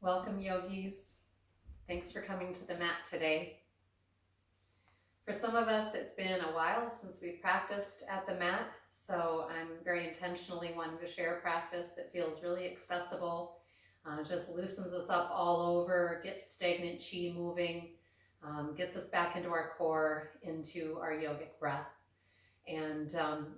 Welcome, yogis. Thanks for coming to the mat today. For some of us, it's been a while since we've practiced at the mat, so I'm very intentionally wanting to share a practice that feels really accessible, just loosens us up all over, gets stagnant chi moving, gets us back into our core, into our yogic breath. And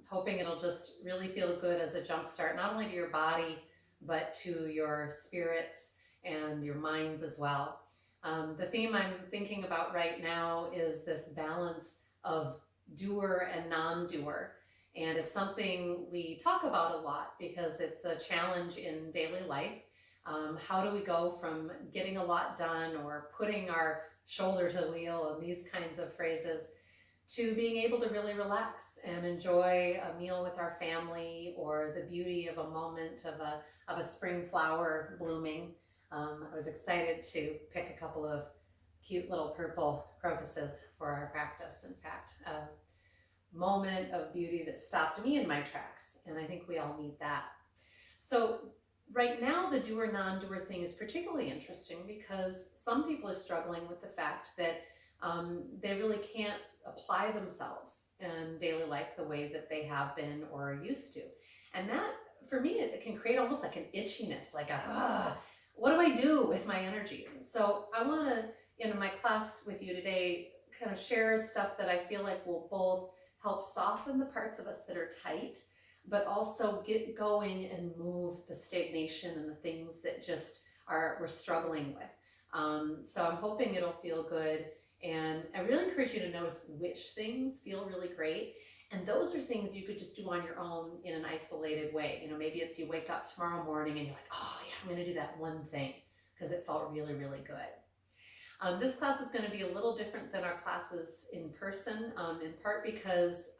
hoping it'll just really feel good as a jump start, not only to your body, but to your spirits and your minds as well. The theme I'm thinking about right now is this balance of doer and non-doer. And it's something we talk about a lot because it's a challenge in daily life. How do we go from getting a lot done or putting our shoulder to the wheel and these kinds of phrases to being able to really relax and enjoy a meal with our family or the beauty of a moment of a spring flower blooming. I was excited to pick a couple of cute little purple crocuses for our practice. In fact, a moment of beauty that stopped me in my tracks, and I think we all need that. So right now, the doer non-doer thing is particularly interesting because some people are struggling with the fact that they really can't apply themselves in daily life the way that they have been or are used to. And that, for me, it can create almost like an itchiness, like what do I do with my energy? So I want to, in my class with you today, kind of share stuff that I feel like will both help soften the parts of us that are tight, but also get going and move the stagnation and the things that just we're struggling with. So I'm hoping it'll feel good. And I really encourage you to notice which things feel really great. And those are things you could just do on your own in an isolated way. You know, maybe it's you wake up tomorrow morning and you're like, oh yeah, I'm going to do that one thing because it felt really, really good. This class is going to be a little different than our classes in person, in part because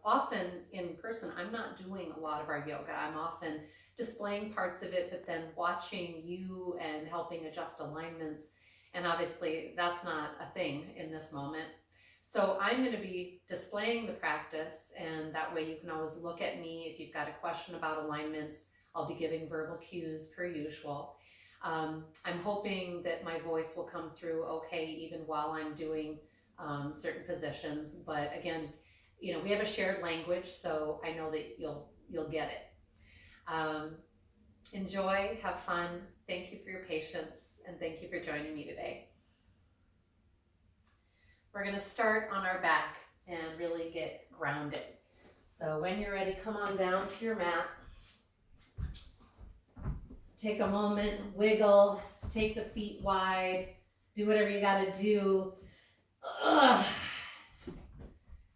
often in person, I'm not doing a lot of our yoga. I'm often displaying parts of it, but then watching you and helping adjust alignments. And obviously that's not a thing in this moment. So I'm going to be displaying the practice, and that way you can always look at me if you've got a question about alignments. I'll be giving verbal cues per usual. I'm hoping that my voice will come through okay even while I'm doing certain positions. But again, you know, we have a shared language, so I know that you'll get it. Enjoy, have fun. Thank you for your patience, and thank you for joining me today. We're going to start on our back and really get grounded. So when you're ready, come on down to your mat. Take a moment, wiggle, take the feet wide, do whatever you got to do. And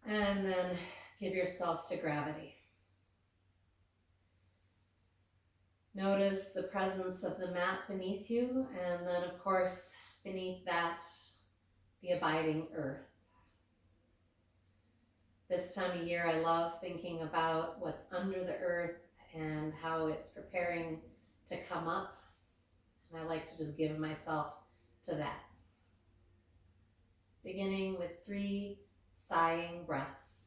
then give yourself to gravity. Notice the presence of the mat beneath you, and then of course, beneath that, the abiding earth. This time of year, I love thinking about what's under the earth and how it's preparing to come up. And I like to just give myself to that. Beginning with 3 sighing breaths.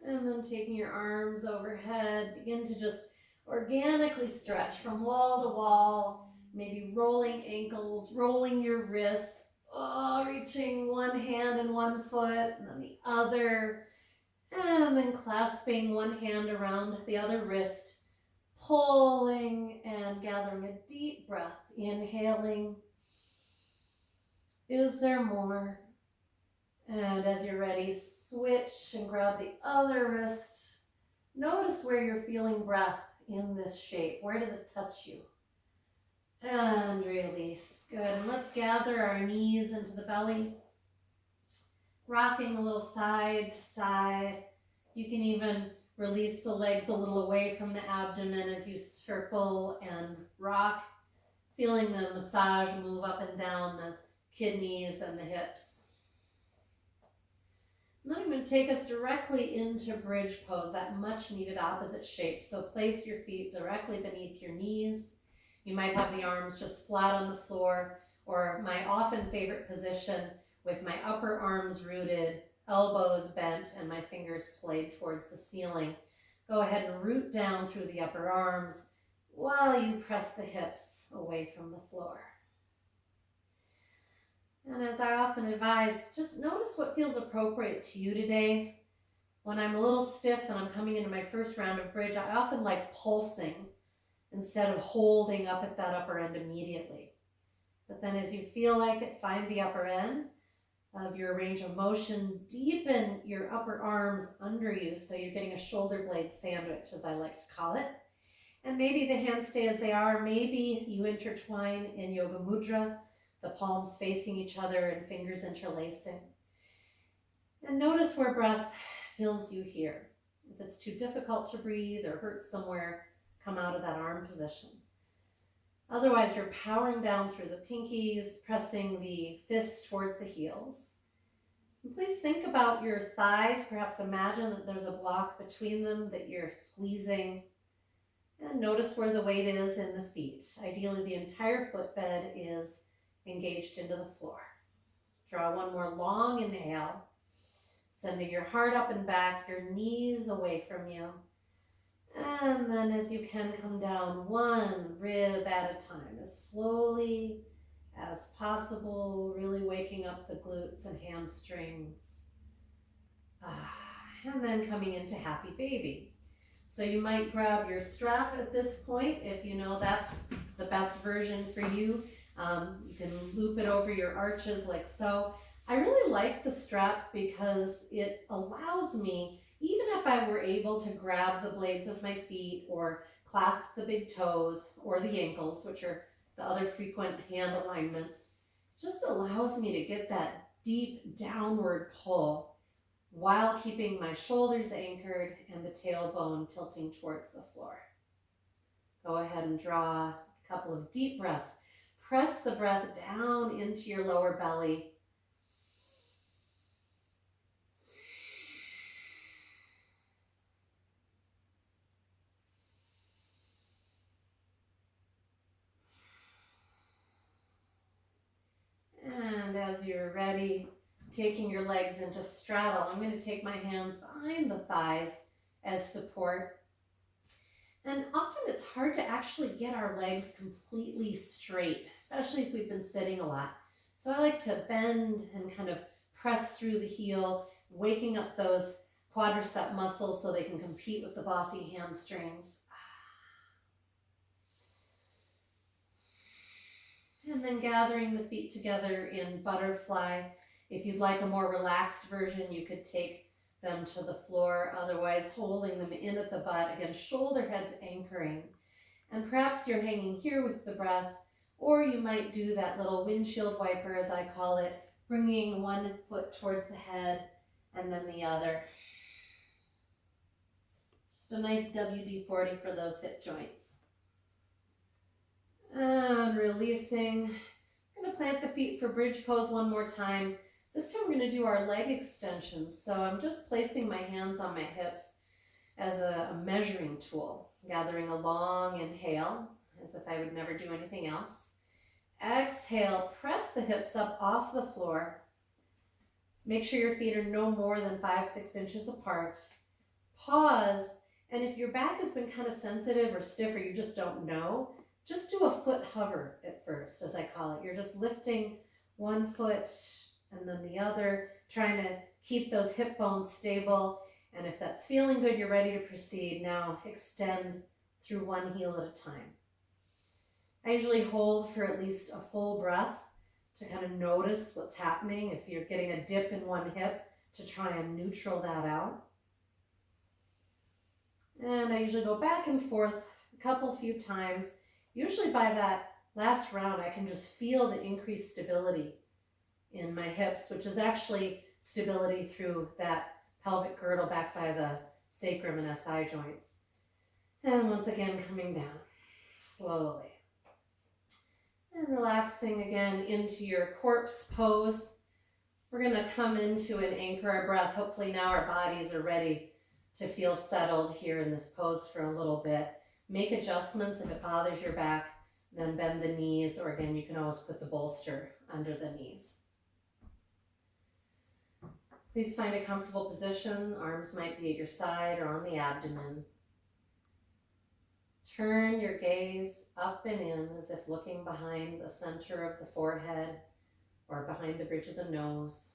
And then taking your arms overhead, begin to just organically stretch from wall to wall, maybe rolling ankles, rolling your wrists, reaching one hand and one foot, and then the other, and then clasping one hand around the other wrist, pulling and gathering a deep breath, inhaling. Is there more? And as you're ready, switch and grab the other wrist. Notice where you're feeling breath in this shape. Where does it touch you? And release. Good. And let's gather our knees into the belly. Rocking a little side to side. You can even release the legs a little away from the abdomen as you circle and rock. Feeling the massage move up and down the kidneys and the hips. And then I'm going to take us directly into bridge pose, that much needed opposite shape. So place your feet directly beneath your knees. You might have the arms just flat on the floor, or my often favorite position with my upper arms rooted, elbows bent, and my fingers splayed towards the ceiling. Go ahead and root down through the upper arms while you press the hips away from the floor. And as I often advise, just notice what feels appropriate to you today. When I'm a little stiff and I'm coming into my first round of bridge, I often like pulsing instead of holding up at that upper end immediately. But then as you feel like it, find the upper end of your range of motion, deepen your upper arms under you so you're getting a shoulder blade sandwich, as I like to call it. And maybe the hands stay as they are. Maybe you intertwine in Yoga Mudra, the palms facing each other and fingers interlacing. And notice where breath fills you here. If it's too difficult to breathe or hurts somewhere, come out of that arm position. Otherwise, you're powering down through the pinkies, pressing the fists towards the heels. And please think about your thighs. Perhaps imagine that there's a block between them that you're squeezing. And notice where the weight is in the feet. Ideally, the entire footbed is engaged into the floor. Draw one more long inhale, sending your heart up and back, your knees away from you. And then as you can, come down one rib at a time, as slowly as possible, really waking up the glutes and hamstrings. And then coming into happy baby. So you might grab your strap at this point if you know that's the best version for you. You can loop it over your arches like so. I really like the strap because it allows me, even if I were able to grab the blades of my feet or clasp the big toes or the ankles, which are the other frequent hand alignments, just allows me to get that deep downward pull while keeping my shoulders anchored and the tailbone tilting towards the floor. Go ahead and draw a couple of deep breaths. Press the breath down into your lower belly. And as you're ready, taking your legs into straddle, I'm going to take my hands behind the thighs as support. And often it's hard to actually get our legs completely straight, especially if we've been sitting a lot. So I like to bend and kind of press through the heel, waking up those quadricep muscles so they can compete with the bossy hamstrings. And then gathering the feet together in butterfly. If you'd like a more relaxed version, you could take them to the floor, otherwise holding them in at the butt. Again, shoulder heads anchoring. And perhaps you're hanging here with the breath, or you might do that little windshield wiper, as I call it, bringing one foot towards the head and then the other. Just a nice WD-40 for those hip joints. And releasing. I'm going to plant the feet for bridge pose one more time. This time we're going to do our leg extensions. So I'm just placing my hands on my hips as a measuring tool, gathering a long inhale, as if I would never do anything else. Exhale, press the hips up off the floor. Make sure your feet are no more than 5-6 inches apart. Pause, and if your back has been kind of sensitive or stiff or you just don't know, just do a foot hover at first, as I call it. You're just lifting one foot and then the other, trying to keep those hip bones stable. And if that's feeling good, you're ready to proceed. Now extend through one heel at a time. I usually hold for at least a full breath to kind of notice what's happening. If you're getting a dip in one hip, to try and neutral that out. And I usually go back and forth a few times. Usually by that last round, I can just feel the increased stability in my hips, which is actually stability through that pelvic girdle back by the sacrum and SI joints. And once again, coming down slowly. And relaxing again into your corpse pose. We're going to come into and anchor our breath. Hopefully now our bodies are ready to feel settled here in this pose for a little bit. Make adjustments if it bothers your back, then bend the knees, or again, you can always put the bolster under the knees. Please find a comfortable position. Arms might be at your side or on the abdomen. Turn your gaze up and in as if looking behind the center of the forehead or behind the bridge of the nose.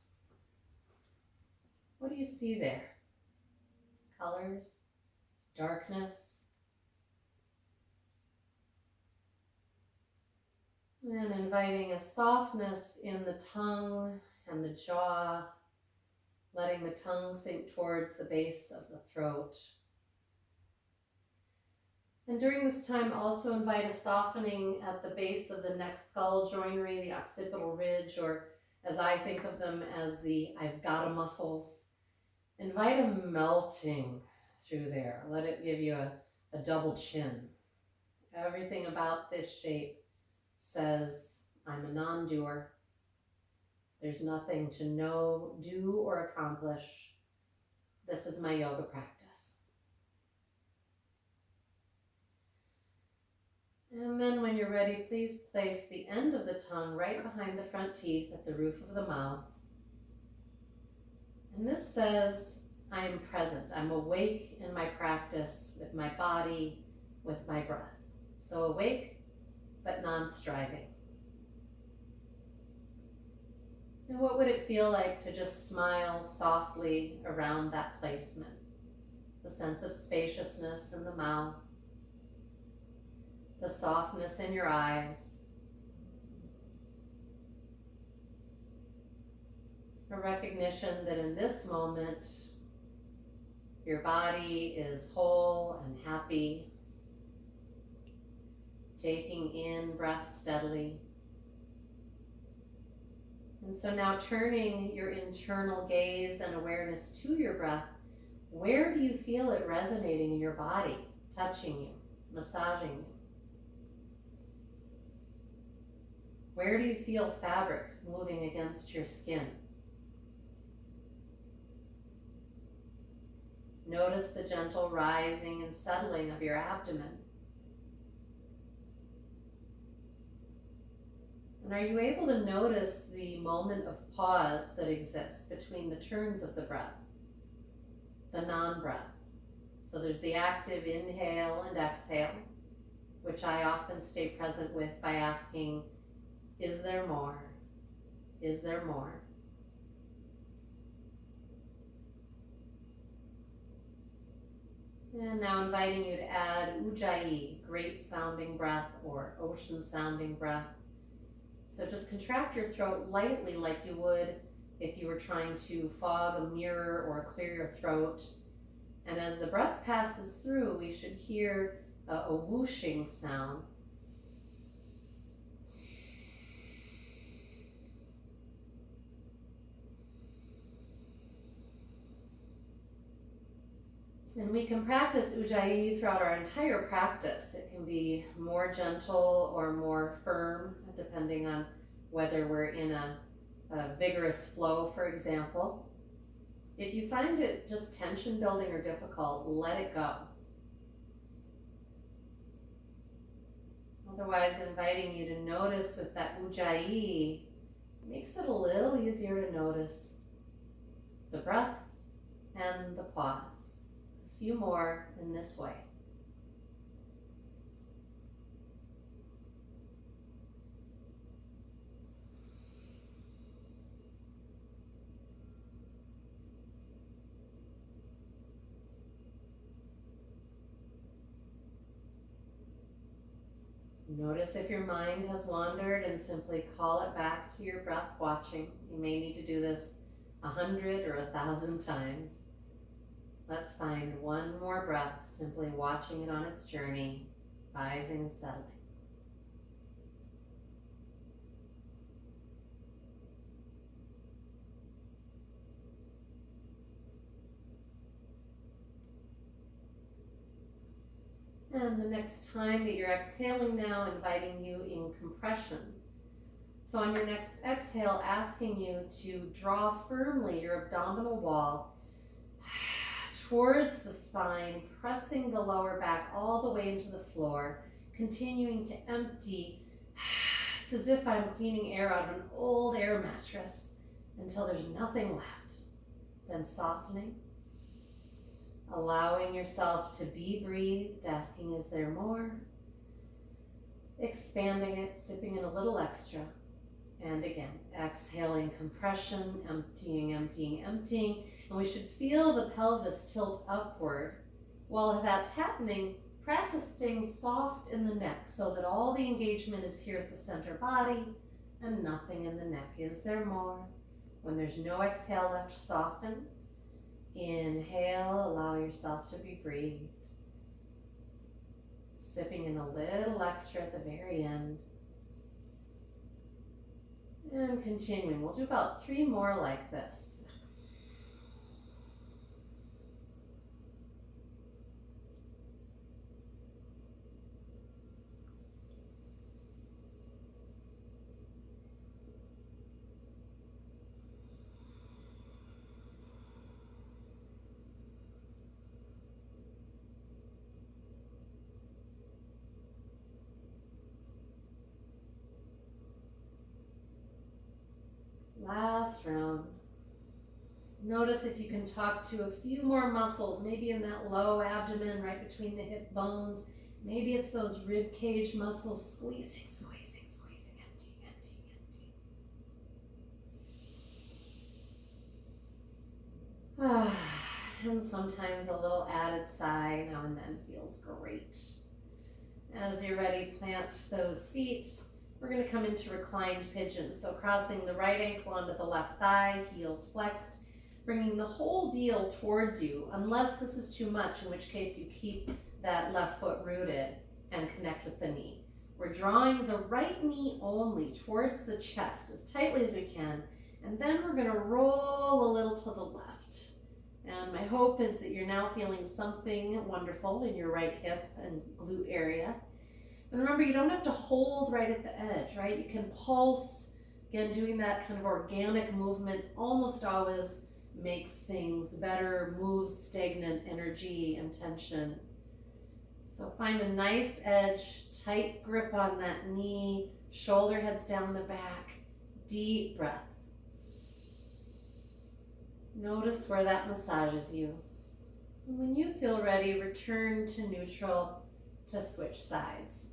What do you see there? Colors? Darkness? And inviting a softness in the tongue and the jaw, letting the tongue sink towards the base of the throat. And during this time, also invite a softening at the base of the neck skull joinery, the occipital ridge, or as I think of them as the I've got muscles. Invite a melting through there. Let it give you a double chin. Everything about this shape says, I'm a non-doer. There's nothing to know, do, or accomplish. This is my yoga practice. And then when you're ready, please place the end of the tongue right behind the front teeth at the roof of the mouth. And this says, I am present. I'm awake in my practice with my body, with my breath. So awake, but non-striving. And what would it feel like to just smile softly around that placement? The sense of spaciousness in the mouth, the softness in your eyes, a recognition that in this moment, your body is whole and happy, taking in breath steadily. And so now turning your internal gaze and awareness to your breath, where do you feel it resonating in your body, touching you, massaging you? Where do you feel fabric moving against your skin? Notice the gentle rising and settling of your abdomen. And are you able to notice the moment of pause that exists between the turns of the breath, the non-breath? So there's the active inhale and exhale, which I often stay present with by asking, is there more? Is there more? And now inviting you to add ujjayi, great sounding breath or ocean sounding breath. So just contract your throat lightly like you would if you were trying to fog a mirror or clear your throat. And as the breath passes through, we should hear a whooshing sound. And we can practice ujjayi throughout our entire practice. It can be more gentle or more firm, depending on whether we're in a vigorous flow, for example. If you find it just tension building or difficult, let it go. Otherwise, inviting you to notice with that ujjayi makes it a little easier to notice the breath and the pause. A few more in this way. Notice if your mind has wandered and simply call it back to your breath watching. You may need to do this 100 or 1,000 times. Let's find one more breath, simply watching it on its journey, rising and settling. And the next time that you're exhaling now, inviting you in compression. So on your next exhale, asking you to draw firmly your abdominal wall towards the spine, pressing the lower back all the way into the floor, continuing to empty. It's as if I'm cleaning air out of an old air mattress until there's nothing left. Then softening, allowing yourself to be breathed, asking, is there more? Expanding it, sipping in a little extra. And again, exhaling, compression, emptying, emptying, emptying. And we should feel the pelvis tilt upward. While that's happening, practice staying soft in the neck so that all the engagement is here at the center body and nothing in the neck. Is there more? When there's no exhale left, soften. Inhale, allow yourself to be breathed. Sipping in a little extra at the very end. And continuing, we'll do about 3 more like this. Last round. Notice if you can talk to a few more muscles, maybe in that low abdomen, right between the hip bones. Maybe it's those rib cage muscles squeezing, squeezing, squeezing, emptying, emptying, emptying. And sometimes a little added sigh now and then feels great. As you're ready, plant those feet. We're going to come into reclined pigeon. So crossing the right ankle onto the left thigh, heels flexed, bringing the whole deal towards you, unless this is too much, in which case you keep that left foot rooted and connect with the knee. We're drawing the right knee only towards the chest as tightly as we can, and then we're going to roll a little to the left. And my hope is that you're now feeling something wonderful in your right hip and glute area. And remember, you don't have to hold right at the edge, right? You can pulse. Again, doing that kind of organic movement almost always makes things better, moves stagnant energy and tension. So find a nice edge, tight grip on that knee, shoulder heads down the back, deep breath. Notice where that massages you. And when you feel ready, return to neutral to switch sides.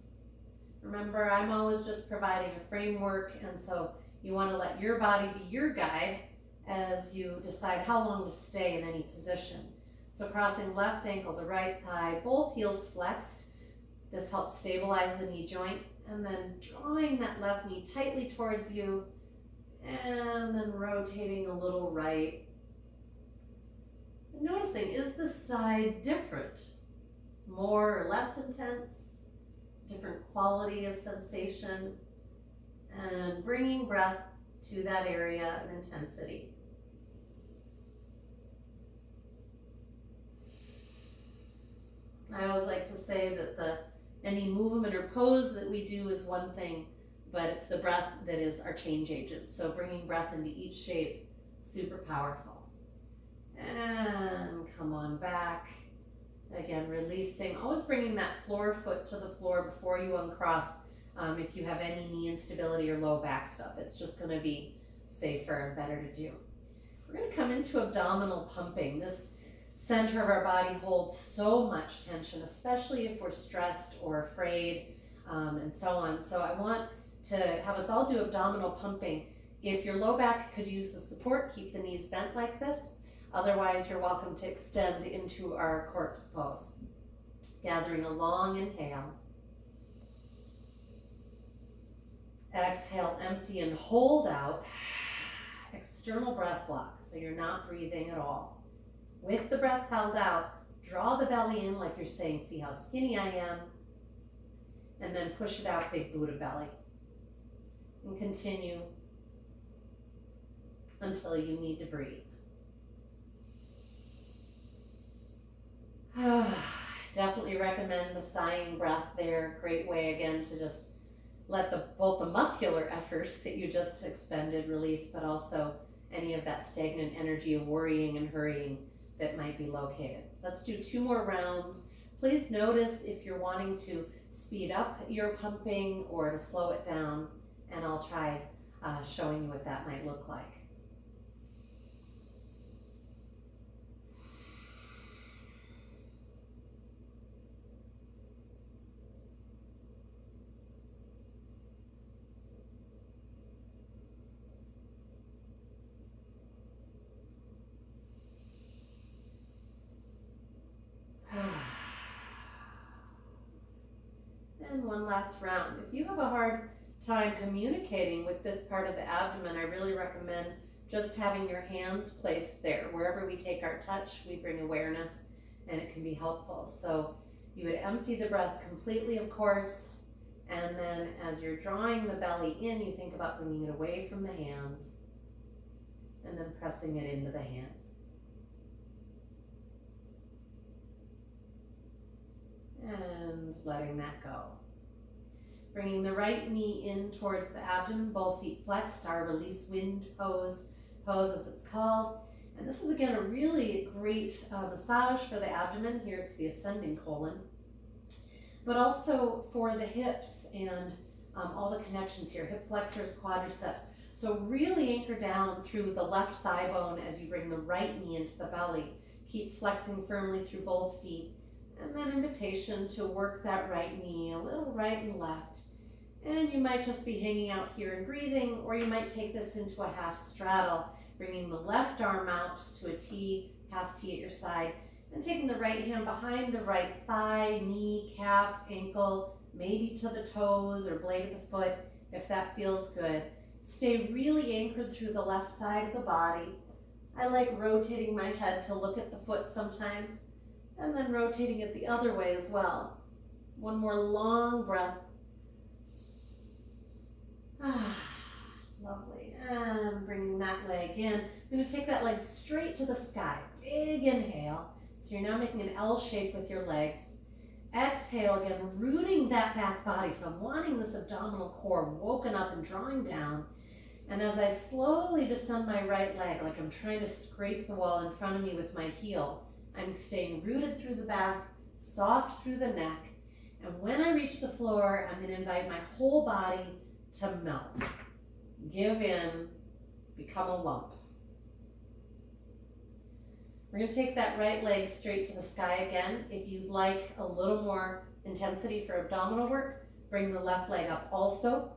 Remember, I'm always just providing a framework, and so you want to let your body be your guide as you decide how long to stay in any position. So crossing left ankle to right thigh, both heels flexed. This helps stabilize the knee joint, and then drawing that left knee tightly towards you, and then rotating a little right. And noticing, is this side different? More or less intense? Different quality of sensation, and bringing breath to that area of intensity. I always like to say that any movement or pose that we do is one thing, but it's the breath that is our change agent. So bringing breath into each shape, super powerful. And come on back. Again, releasing, always bringing that floor foot to the floor before you uncross. If you have any knee instability or low back stuff, it's just going to be safer and better to do. We're going to come into abdominal pumping. This center of our body holds so much tension, especially if we're stressed or afraid, and so on. So I want to have us all do abdominal pumping. If your low back could use the support, keep the knees bent like this. Otherwise, you're welcome to extend into our corpse pose. Gathering a long inhale. Exhale, empty and hold out. External breath lock, so you're not breathing at all. With the breath held out, draw the belly in like you're saying, see how skinny I am. And then push it out, big Buddha belly. And continue until you need to breathe. Definitely recommend a sighing breath there. Great way again to just let both the muscular effort that you just expended release, but also any of that stagnant energy of worrying and hurrying that might be located. Let's do 2 more rounds. Please notice if you're wanting to speed up your pumping or to slow it down, and I'll try showing you what that might look like. And one last round. If you have a hard time communicating with this part of the abdomen, I really recommend just having your hands placed there. Wherever we take our touch, we bring awareness, and it can be helpful. So you would empty the breath completely, of course, and then as you're drawing the belly in, you think about bringing it away from the hands and then pressing it into the hands. And letting that go. Bringing the right knee in towards the abdomen, both feet flexed, our release wind pose as it's called. And this is again a really great massage for the abdomen. Here it's the ascending colon, but also for the hips and all the connections here, hip flexors, quadriceps. So really anchor down through the left thigh bone as you bring the right knee into the belly. Keep flexing firmly through both feet. And then invitation to work that right knee a little right and left. And you might just be hanging out here and breathing, or you might take this into a half straddle, bringing the left arm out to a T, half T at your side, and taking the right hand behind the right thigh, knee, calf, ankle, maybe to the toes or blade of the foot, if that feels good. Stay really anchored through the left side of the body. I like rotating my head to look at the foot sometimes, and then rotating it the other way as well. One more long breath. Lovely. And bringing that leg in. I'm going to take that leg straight to the sky. Big inhale. So you're now making an L shape with your legs. Exhale again, rooting that back body. So I'm wanting this abdominal core woken up and drawing down. And as I slowly descend my right leg, like I'm trying to scrape the wall in front of me with my heel, I'm staying rooted through the back, soft through the neck. And when I reach the floor, I'm going to invite my whole body to melt. Give in, become a lump. We're going to take that right leg straight to the sky again. If you'd like a little more intensity for abdominal work, bring the left leg up also.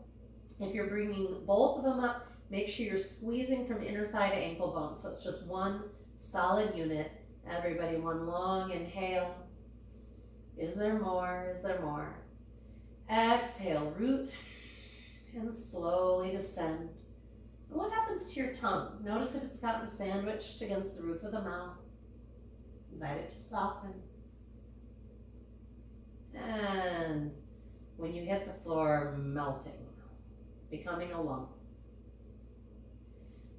If you're bringing both of them up, make sure you're squeezing from inner thigh to ankle bone. So it's just one solid unit. Everybody, one long inhale. Is there more? Is there more? Exhale, root, and slowly descend. And what happens to your tongue? Notice if it's gotten sandwiched against the roof of the mouth. Invite it to soften. And when you hit the floor, melting, becoming a lump.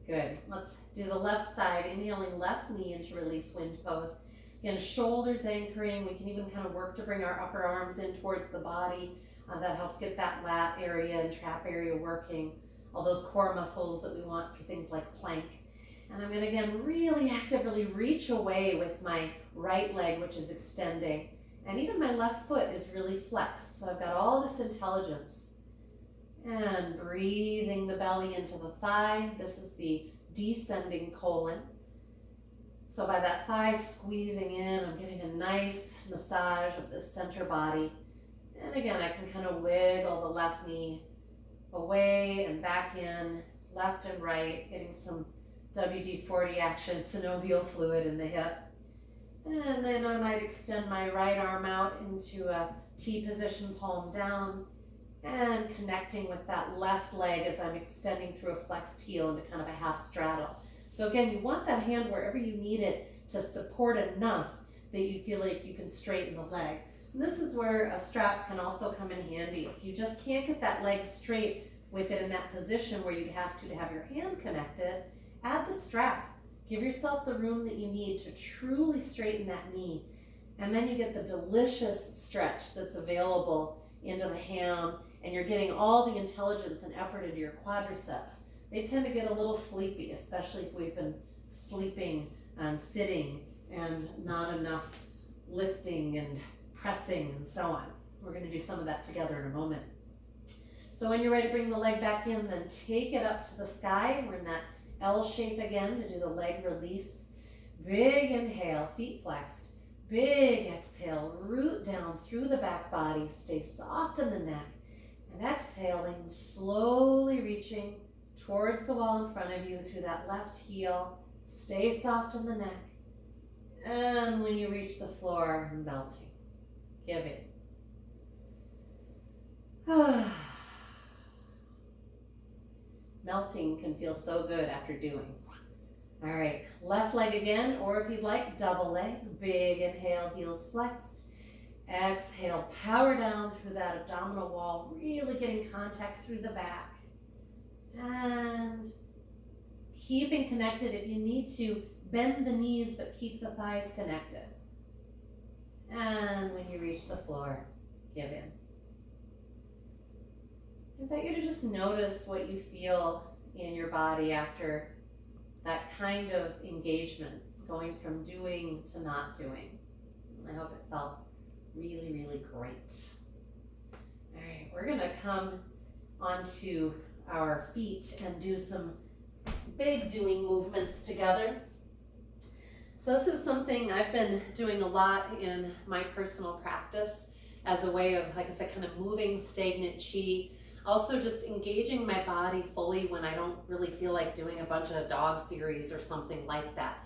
Good. Let's do the left side, inhaling left knee into release wind pose. Again, shoulders anchoring. We can even kind of work to bring our upper arms in towards the body. That helps get that lat area and trap area working. All those core muscles that we want for things like plank. And I'm going to again really actively reach away with my right leg, which is extending. And even my left foot is really flexed. So I've got all this intelligence. And breathing the belly into the thigh. This is the descending colon. So by that thigh squeezing in, I'm getting a nice massage of the center body. And again, I can kind of wiggle the left knee away and back in, left and right, getting some WD-40 action, synovial fluid in the hip. And then I might extend my right arm out into a T position, palm down. And connecting with that left leg as I'm extending through a flexed heel into kind of a half straddle. So again, you want that hand wherever you need it to support enough that you feel like you can straighten the leg. And this is where a strap can also come in handy. If you just can't get that leg straight with it in that position where you'd have to have your hand connected, add the strap. Give yourself the room that you need to truly straighten that knee. And then you get the delicious stretch that's available into the ham, and you're getting all the intelligence and effort into your quadriceps. They tend to get a little sleepy, especially if we've been sleeping and sitting and not enough lifting and pressing and so on. We're going to do some of that together in a moment. So when you're ready to bring the leg back in, then take it up to the sky. We're in that L shape again to do the leg release. Big inhale, feet flexed. Big exhale, root down through the back body. Stay soft in the neck. And exhaling, slowly reaching towards the wall in front of you through that left heel. Stay soft in the neck. And when you reach the floor, melting. Give it. Melting can feel so good after doing. All right, left leg again, or if you'd like, double leg. Big inhale, heels flexed. Exhale, power down through that abdominal wall, really getting contact through the back. And keeping connected. If you need to, bend the knees, but keep the thighs connected. And when you reach the floor, give in. I invite you to just notice what you feel in your body after that kind of engagement, going from doing to not doing. I hope it felt really, really great. All right, we're gonna come onto our feet and do some big doing movements together. So this is something I've been doing a lot in my personal practice as a way of, like I said, kind of moving stagnant chi. Also just engaging my body fully when I don't really feel like doing a bunch of dog series or something like that.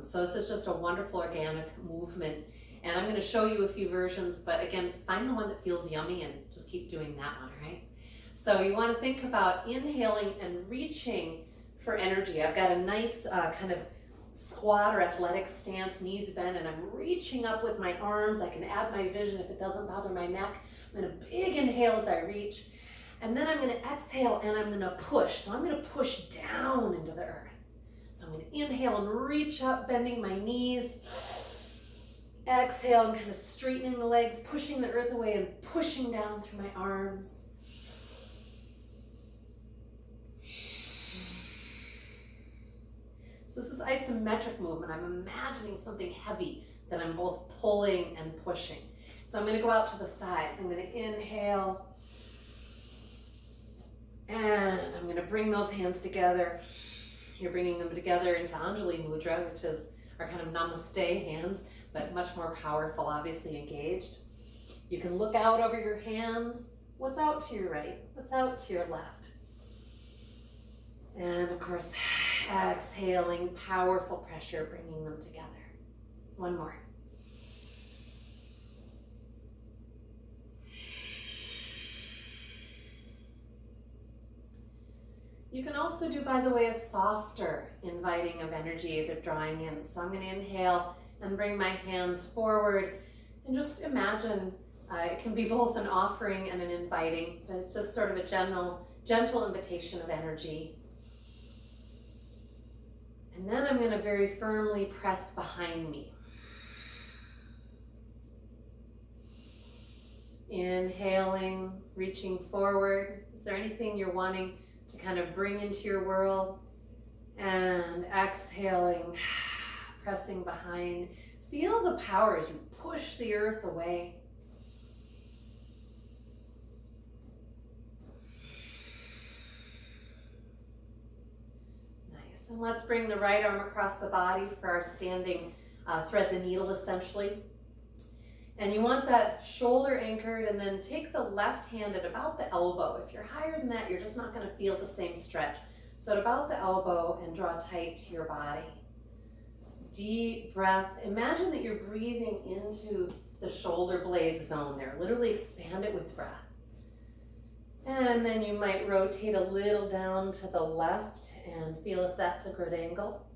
So this is just a wonderful organic movement. And I'm going to show you a few versions, but again, find the one that feels yummy and just keep doing that one, right? So you want to think about inhaling and reaching for energy. I've got a nice kind of squat or athletic stance, knees bent, and I'm reaching up with my arms. I can add my vision if it doesn't bother my neck. I'm going to big inhale as I reach. And then I'm going to exhale and I'm going to push. So I'm going to push down into the earth. So I'm going to inhale and reach up, bending my knees. Exhale and kind of straightening the legs, pushing the earth away and pushing down through my arms. So this is isometric movement. I'm imagining something heavy that I'm both pulling and pushing. So I'm going to go out to the sides. I'm going to inhale. And I'm going to bring those hands together. You're bringing them together into Anjali Mudra, which is our kind of namaste hands, but much more powerful, obviously engaged. You can look out over your hands. What's out to your right? What's out to your left? And of course, exhaling, powerful pressure, bringing them together. One more. You can also do, by the way, a softer inviting of energy, either drawing in. So I'm going to inhale and bring my hands forward and just imagine it can be both an offering and an inviting, but it's just sort of a gentle invitation of energy. And then I'm going to very firmly press behind me. Inhaling, reaching forward. Is there anything you're wanting to kind of bring into your world? And exhaling, pressing behind. Feel the power as you push the earth away. Nice. And let's bring the right arm across the body for our standing thread the needle essentially. And you want that shoulder anchored, and then take the left hand at about the elbow. If you're higher than that, you're just not going to feel the same stretch. So at about the elbow, and draw tight to your body. Deep breath. Imagine that you're breathing into the shoulder blade zone there. Literally expand it with breath. And then you might rotate a little down to the left and feel if that's a good angle.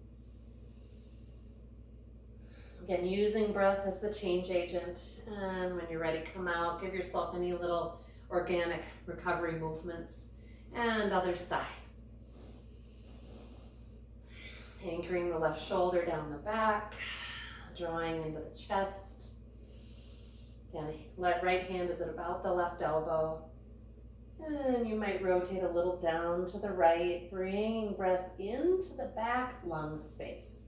Again, using breath as the change agent. And when you're ready, come out. Give yourself any little organic recovery movements. And other side. Anchoring the left shoulder down the back. Drawing into the chest. Again, right hand is at about the left elbow. And you might rotate a little down to the right, bringing breath into the back lung space.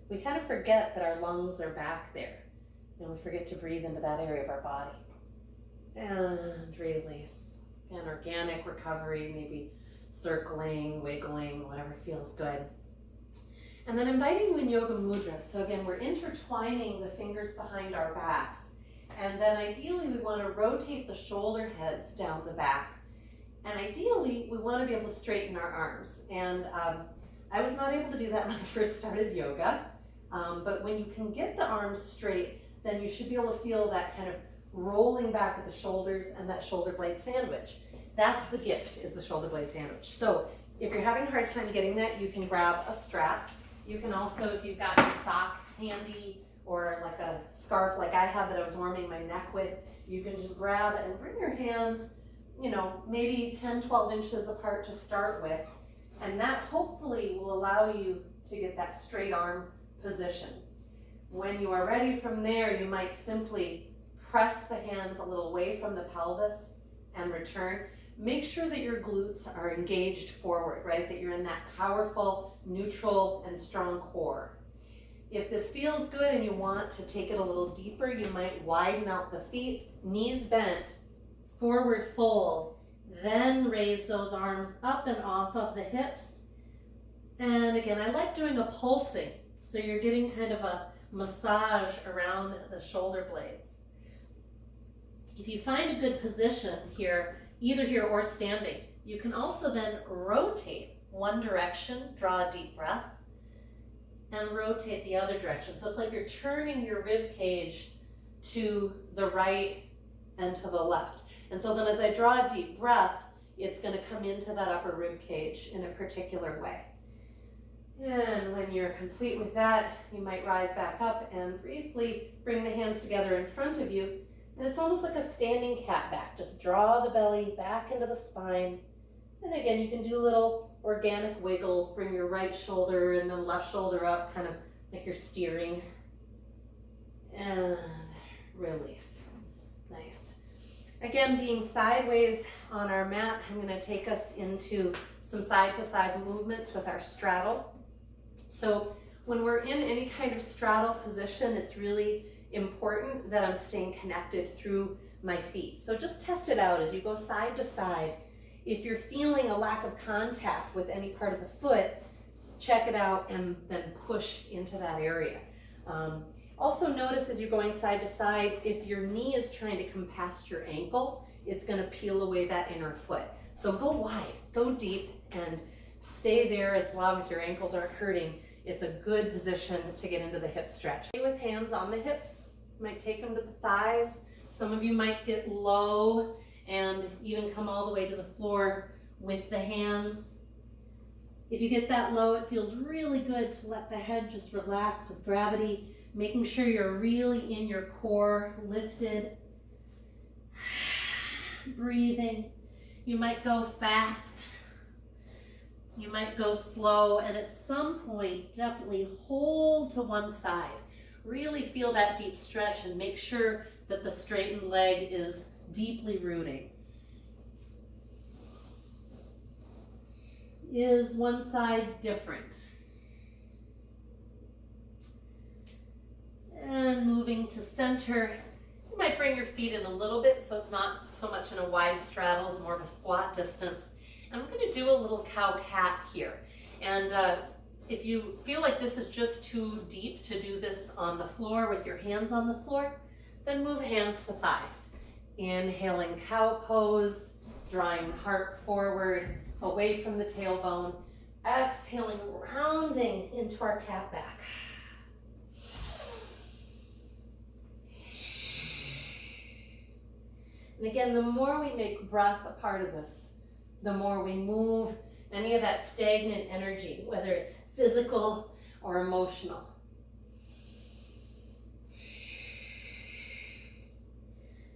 We kind of forget that our lungs are back there, and we forget to breathe into that area of our body. And release. Again, organic recovery, maybe circling, wiggling, whatever feels good. And then inviting you in yoga mudras. So again, we're intertwining the fingers behind our backs. And then ideally we want to rotate the shoulder heads down the back. And ideally we want to be able to straighten our arms. And I was not able to do that when I first started yoga. But when you can get the arms straight, then you should be able to feel that kind of rolling back at the shoulders and that shoulder blade sandwich. That's the gift, is the shoulder blade sandwich. So if you're having a hard time getting that, you can grab a strap. You can also, if you've got your socks handy or like a scarf like I had that I was warming my neck with, you can just grab and bring your hands, you know, maybe 10, 12 inches apart to start with. And that hopefully will allow you to get that straight arm position. When you are ready from there, you might simply press the hands a little away from the pelvis and return. Make sure that your glutes are engaged forward, right? That you're in that powerful, neutral, and strong core. If this feels good and you want to take it a little deeper, you might widen out the feet, knees bent, forward fold, then raise those arms up and off of the hips. And again, I like doing a pulsing, so you're getting kind of a massage around the shoulder blades. If you find a good position here, either here or standing, you can also then rotate one direction, draw a deep breath, and rotate the other direction. So it's like you're turning your rib cage to the right and to the left. And so then as I draw a deep breath, it's going to come into that upper rib cage in a particular way. And when you're complete with that, you might rise back up and briefly bring the hands together in front of you. And it's almost like a standing cat back. Just draw the belly back into the spine. And again, you can do little organic wiggles. Bring your right shoulder and then left shoulder up, kind of like you're steering. And release. Nice. Again, being sideways on our mat, I'm going to take us into some side-to-side movements with our straddle. So when we're in any kind of straddle position, it's really important that I'm staying connected through my feet. So just test it out as you go side to side. If you're feeling a lack of contact with any part of the foot, check it out and then push into that area. Also notice as you're going side to side, if your knee is trying to come past your ankle, it's going to peel away that inner foot. So go wide, go deep, and stay there as long as your ankles aren't hurting. It's a good position to get into the hip stretch. With hands on the hips, you might take them to the thighs. Some of you might get low and even come all the way to the floor with the hands. If you get that low, it feels really good to let the head just relax with gravity, making sure you're really in your core, lifted, breathing. You might go fast. You might go slow, and at some point, definitely hold to one side. Really feel that deep stretch and make sure that the straightened leg is deeply rooting. Is one side different? And moving to center, you might bring your feet in a little bit so it's not so much in a wide straddle, it's more of a squat distance. And I'm going to do a little cow-cat here. And if you feel like this is just too deep to do this on the floor with your hands on the floor, then move hands to thighs. Inhaling cow pose, drawing the heart forward, away from the tailbone. Exhaling, rounding into our cat back. And again, the more we make breath a part of this, the more we move any of that stagnant energy, whether it's physical or emotional.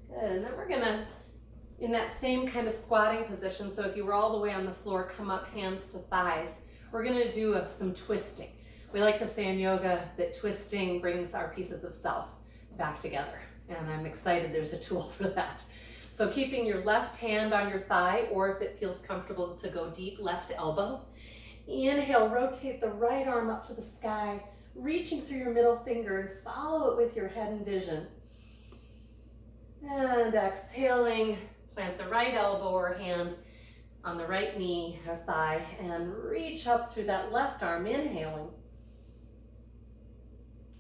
Good, and then we're gonna, in that same kind of squatting position, so if you were all the way on the floor, come up hands to thighs, we're gonna do some twisting. We like to say in yoga that twisting brings our pieces of self back together. And I'm excited there's a tool for that. So keeping your left hand on your thigh, or if it feels comfortable to go deep, left elbow. Inhale, rotate the right arm up to the sky, reaching through your middle finger and follow it with your head and vision. And exhaling, plant the right elbow or hand on the right knee or thigh and reach up through that left arm, inhaling.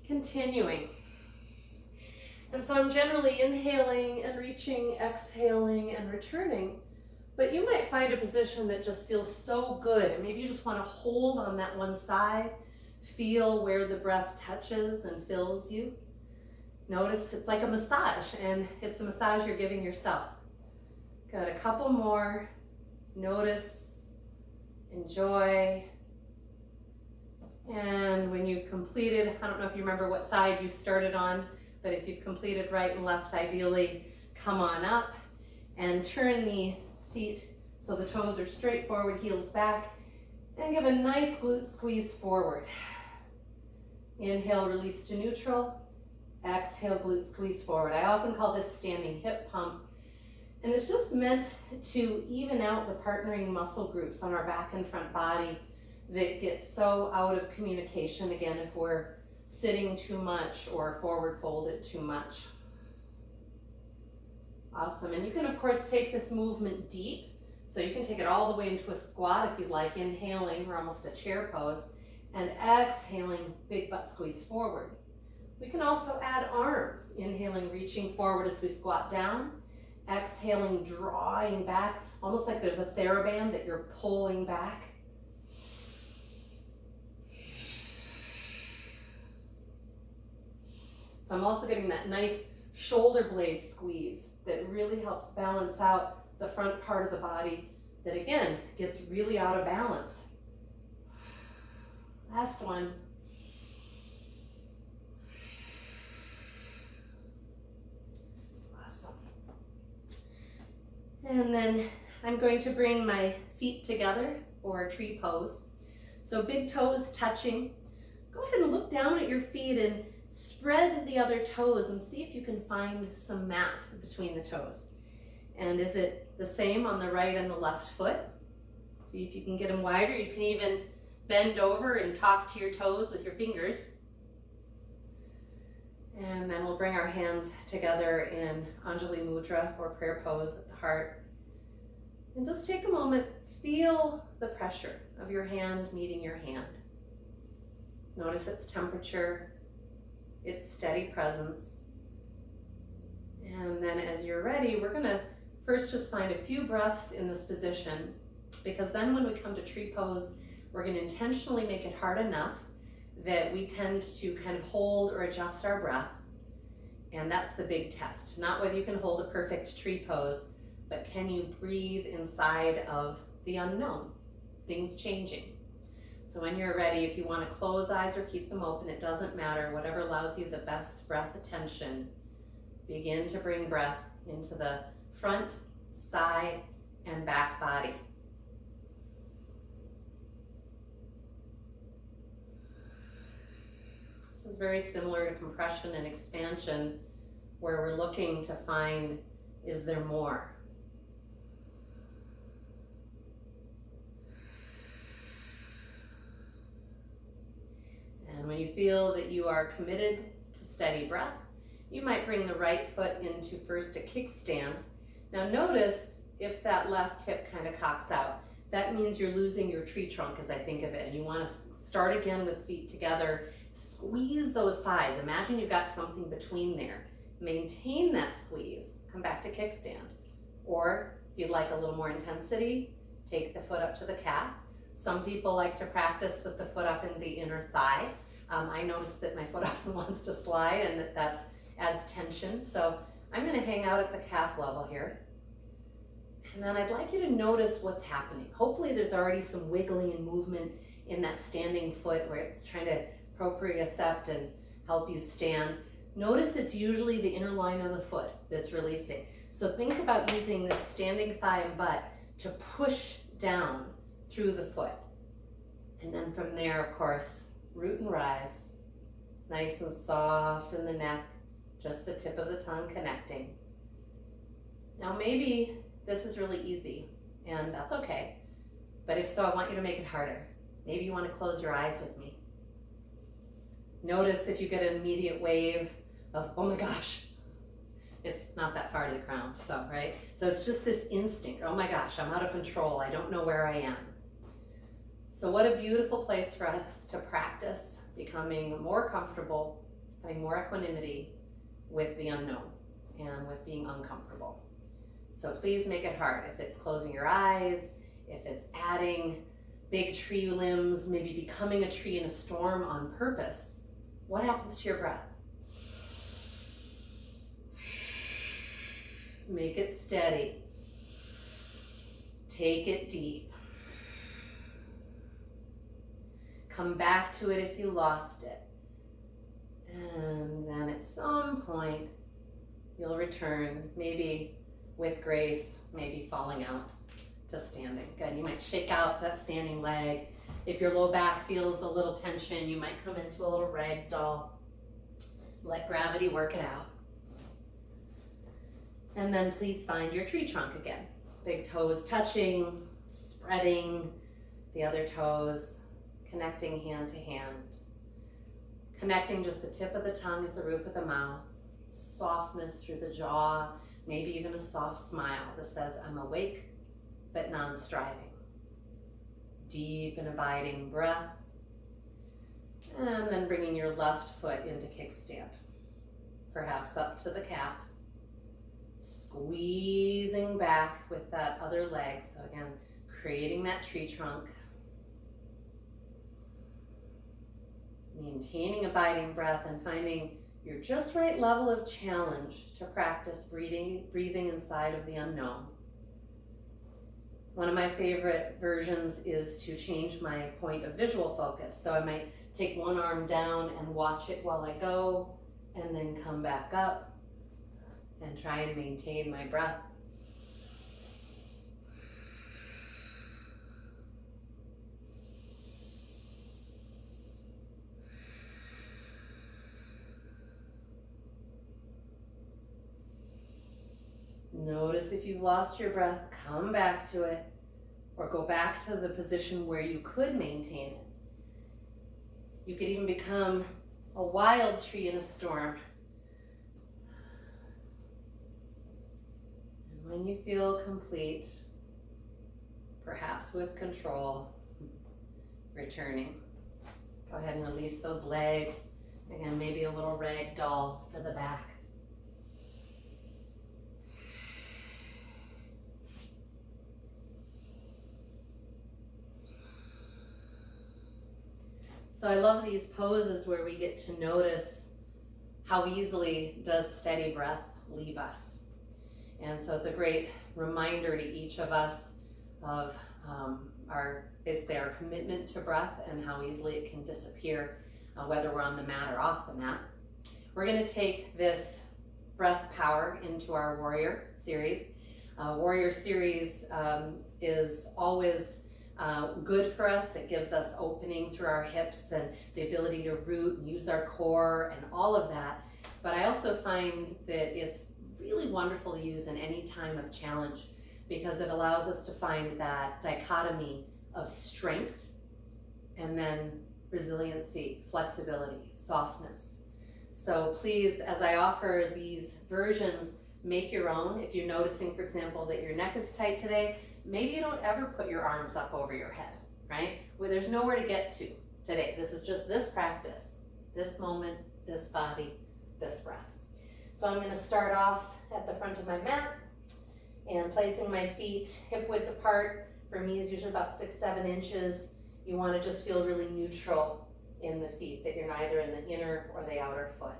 Continuing. And so I'm generally inhaling and reaching, exhaling and returning. But you might find a position that just feels so good, and maybe you just want to hold on that one side, feel where the breath touches and fills you. Notice it's like a massage, and it's a massage you're giving yourself. Got a couple more. Notice, enjoy. And when you've completed, I don't know if you remember what side you started on, but if you've completed right and left, ideally, come on up and turn the feet so the toes are straight forward, heels back, and give a nice glute squeeze forward. Inhale, release to neutral. Exhale, glute squeeze forward. I often call this standing hip pump, and it's just meant to even out the partnering muscle groups on our back and front body that get so out of communication, again, if we're sitting too much or forward folded too much. Awesome, and you can of course take this movement deep, so you can take it all the way into a squat if you'd like, inhaling, or almost a chair pose, and exhaling, big butt squeeze forward. We can also add arms, inhaling, reaching forward as we squat down, exhaling, drawing back, almost like there's a TheraBand that you're pulling back. So I'm also getting that nice shoulder blade squeeze that really helps balance out the front part of the body that, again, gets really out of balance. Last one. Awesome. And then I'm going to bring my feet together for a tree pose. So big toes touching. Go ahead and look down at your feet and spread the other toes and see if you can find some mat between the toes. And is it the same on the right and the left foot? See if you can get them wider. You can even bend over and talk to your toes with your fingers. And then we'll bring our hands together in Anjali Mudra, or prayer pose at the heart. And just take a moment, feel the pressure of your hand meeting your hand. Notice its temperature, its steady presence. And then as you're ready, we're gonna first just find a few breaths in this position, because then when we come to tree pose, we're gonna intentionally make it hard enough that we tend to kind of hold or adjust our breath. And that's the big test. Not whether you can hold a perfect tree pose, but can you breathe inside of the unknown, things changing. So when you're ready, if you want to close eyes or keep them open, it doesn't matter. Whatever allows you the best breath attention. Begin to bring breath into the front, side, and back body. This is very similar to compression and expansion, where we're looking to find, is there more? And when you feel that you are committed to steady breath, you might bring the right foot into first a kickstand. Now notice if that left hip kind of cocks out. That means you're losing your tree trunk, as I think of it, and you want to start again with feet together. Squeeze those thighs. Imagine you've got something between there. Maintain that squeeze. Come back to kickstand. Or if you'd like a little more intensity, take the foot up to the calf. Some people like to practice with the foot up in the inner thigh. I notice that my foot often wants to slide, and that adds tension. So I'm going to hang out at the calf level here. And then I'd like you to notice what's happening. Hopefully there's already some wiggling and movement in that standing foot where it's trying to propriocept and help you stand. Notice it's usually the inner line of the foot that's releasing. So think about using this standing thigh and butt to push down through the foot. And then from there, of course, root and rise. Nice and soft in the neck, just the tip of the tongue connecting. Now maybe this is really easy, and that's okay. But if so, I want you to make it harder. Maybe you want to close your eyes with me. Notice if you get an immediate wave of, oh my gosh, it's not that far to the ground, so, right? So it's just this instinct, oh my gosh, I'm out of control, I don't know where I am. So what a beautiful place for us to practice becoming more comfortable, having more equanimity with the unknown and with being uncomfortable. So please make it hard. If it's closing your eyes, if it's adding big tree limbs, maybe becoming a tree in a storm on purpose, what happens to your breath? Make it steady. Take it deep. Come back to it if you lost it. And then at some point, you'll return, maybe with grace, maybe falling out to standing. Good, you might shake out that standing leg. If your low back feels a little tension, you might come into a little rag doll. Let gravity work it out. And then please find your tree trunk again. Big toes touching, spreading the other toes, connecting hand to hand. Connecting just the tip of the tongue at the roof of the mouth, softness through the jaw, maybe even a soft smile that says, I'm awake, but non-striving. Deep and abiding breath. And then bringing your left foot into kickstand. Perhaps up to the calf. Squeezing back with that other leg. So again, creating that tree trunk. Maintaining abiding breath and finding your just right level of challenge to practice breathing inside of the unknown. One of my favorite versions is to change my point of visual focus. So I might take one arm down and watch it while I go, and then come back up and try and maintain my breath. Notice if you've lost your breath, come back to it, or go back to the position where you could maintain it. You could even become a wild tree in a storm. And when you feel complete, perhaps with control, returning. Go ahead and release those legs. Again, maybe a little rag doll for the back. So I love these poses where we get to notice how easily does steady breath leave us. And so it's a great reminder to each of us of our commitment to breath and how easily it can disappear, whether we're on the mat or off the mat. We're going to take this breath power into our warrior series. Warrior series is always good for us. It gives us opening through our hips and the ability to root and use our core and all of that. But I also find that it's really wonderful to use in any time of challenge because it allows us to find that dichotomy of strength and then resiliency, flexibility, softness. So please, as I offer these versions, make your own. If you're noticing, for example, that your neck is tight today, maybe you don't ever put your arms up over your head, right? Where there's nowhere to get to today. This is just this practice, this moment, this body, this breath. So I'm going to start off at the front of my mat and placing my feet hip width apart. For me is usually about 6-7 inches. You want to just feel really neutral in the feet, that you're neither in the inner or the outer foot.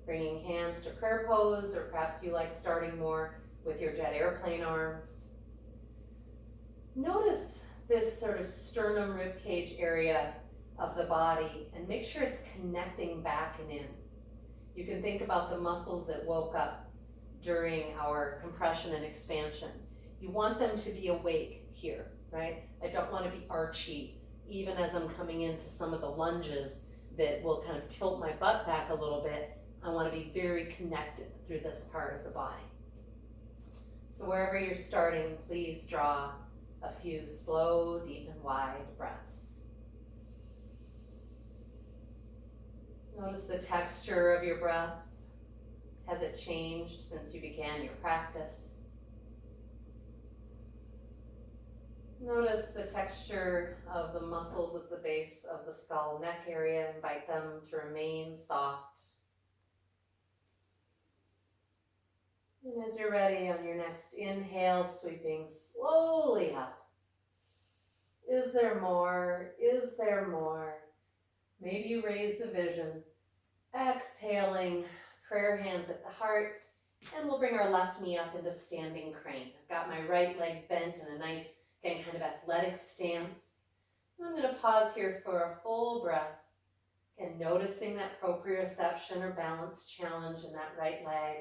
Bringing hands to prayer pose, or perhaps you like starting more with your jet airplane arms. Notice this sort of sternum rib cage area of the body and make sure it's connecting back and in. You can think about the muscles that woke up during our compression and expansion. You want them to be awake here, right? I don't want to be archy, even as I'm coming into some of the lunges that will kind of tilt my butt back a little bit. I want to be very connected through this part of the body. So wherever you're starting, please draw a few slow, deep, and wide breaths. Notice the texture of your breath. Has it changed since you began your practice? Notice the texture of the muscles at the base of the skull neck area. Invite them to remain soft. And as you're ready, on your next inhale, sweeping slowly up. Is there more? Is there more? Maybe you raise the vision. Exhaling, prayer hands at the heart, and we'll bring our left knee up into standing crane. I've got my right leg bent in a nice, again, kind of athletic stance. I'm going to pause here for a full breath, and noticing that proprioception or balance challenge in that right leg.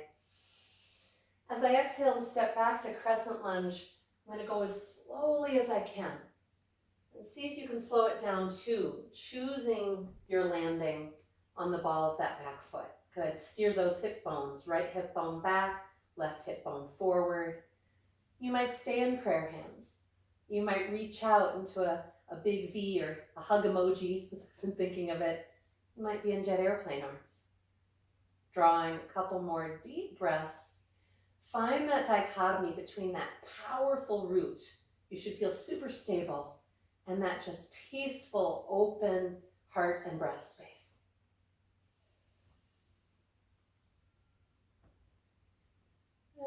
As I exhale and step back to crescent lunge, I'm going to go as slowly as I can. And see if you can slow it down too, choosing your landing on the ball of that back foot. Good. Steer those hip bones, right hip bone back, left hip bone forward. You might stay in prayer hands. You might reach out into a big V or a hug emoji, as I've been thinking of it. You might be in jet airplane arms. Drawing a couple more deep breaths. Find that dichotomy between that powerful root, you should feel super stable, and that just peaceful, open heart and breath space.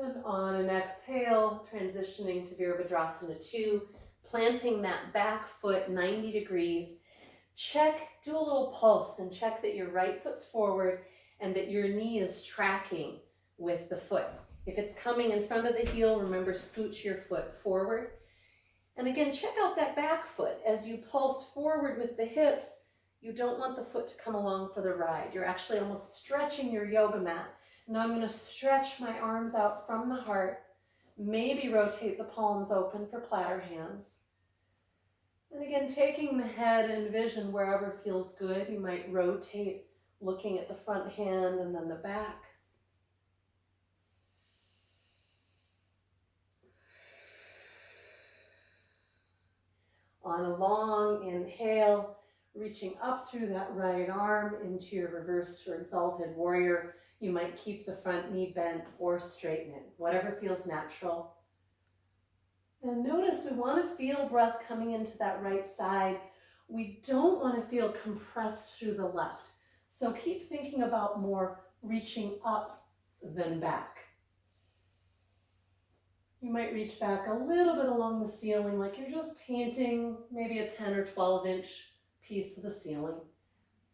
And on an exhale, transitioning to Virabhadrasana 2, planting that back foot 90 degrees. Check, do a little pulse and check that your right foot's forward and that your knee is tracking with the foot. If it's coming in front of the heel, remember, scooch your foot forward. And again, check out that back foot. As you pulse forward with the hips, you don't want the foot to come along for the ride. You're actually almost stretching your yoga mat. Now I'm going to stretch my arms out from the heart. Maybe rotate the palms open for platter hands. And again, taking the head and vision wherever feels good. You might rotate looking at the front hand and then the back. On a long inhale, reaching up through that right arm into your reversed or exalted warrior. You might keep the front knee bent or straighten it, whatever feels natural. And notice we want to feel breath coming into that right side. We don't want to feel compressed through the left. So keep thinking about more reaching up than back. You might reach back a little bit along the ceiling, like you're just painting maybe a 10 or 12 inch piece of the ceiling.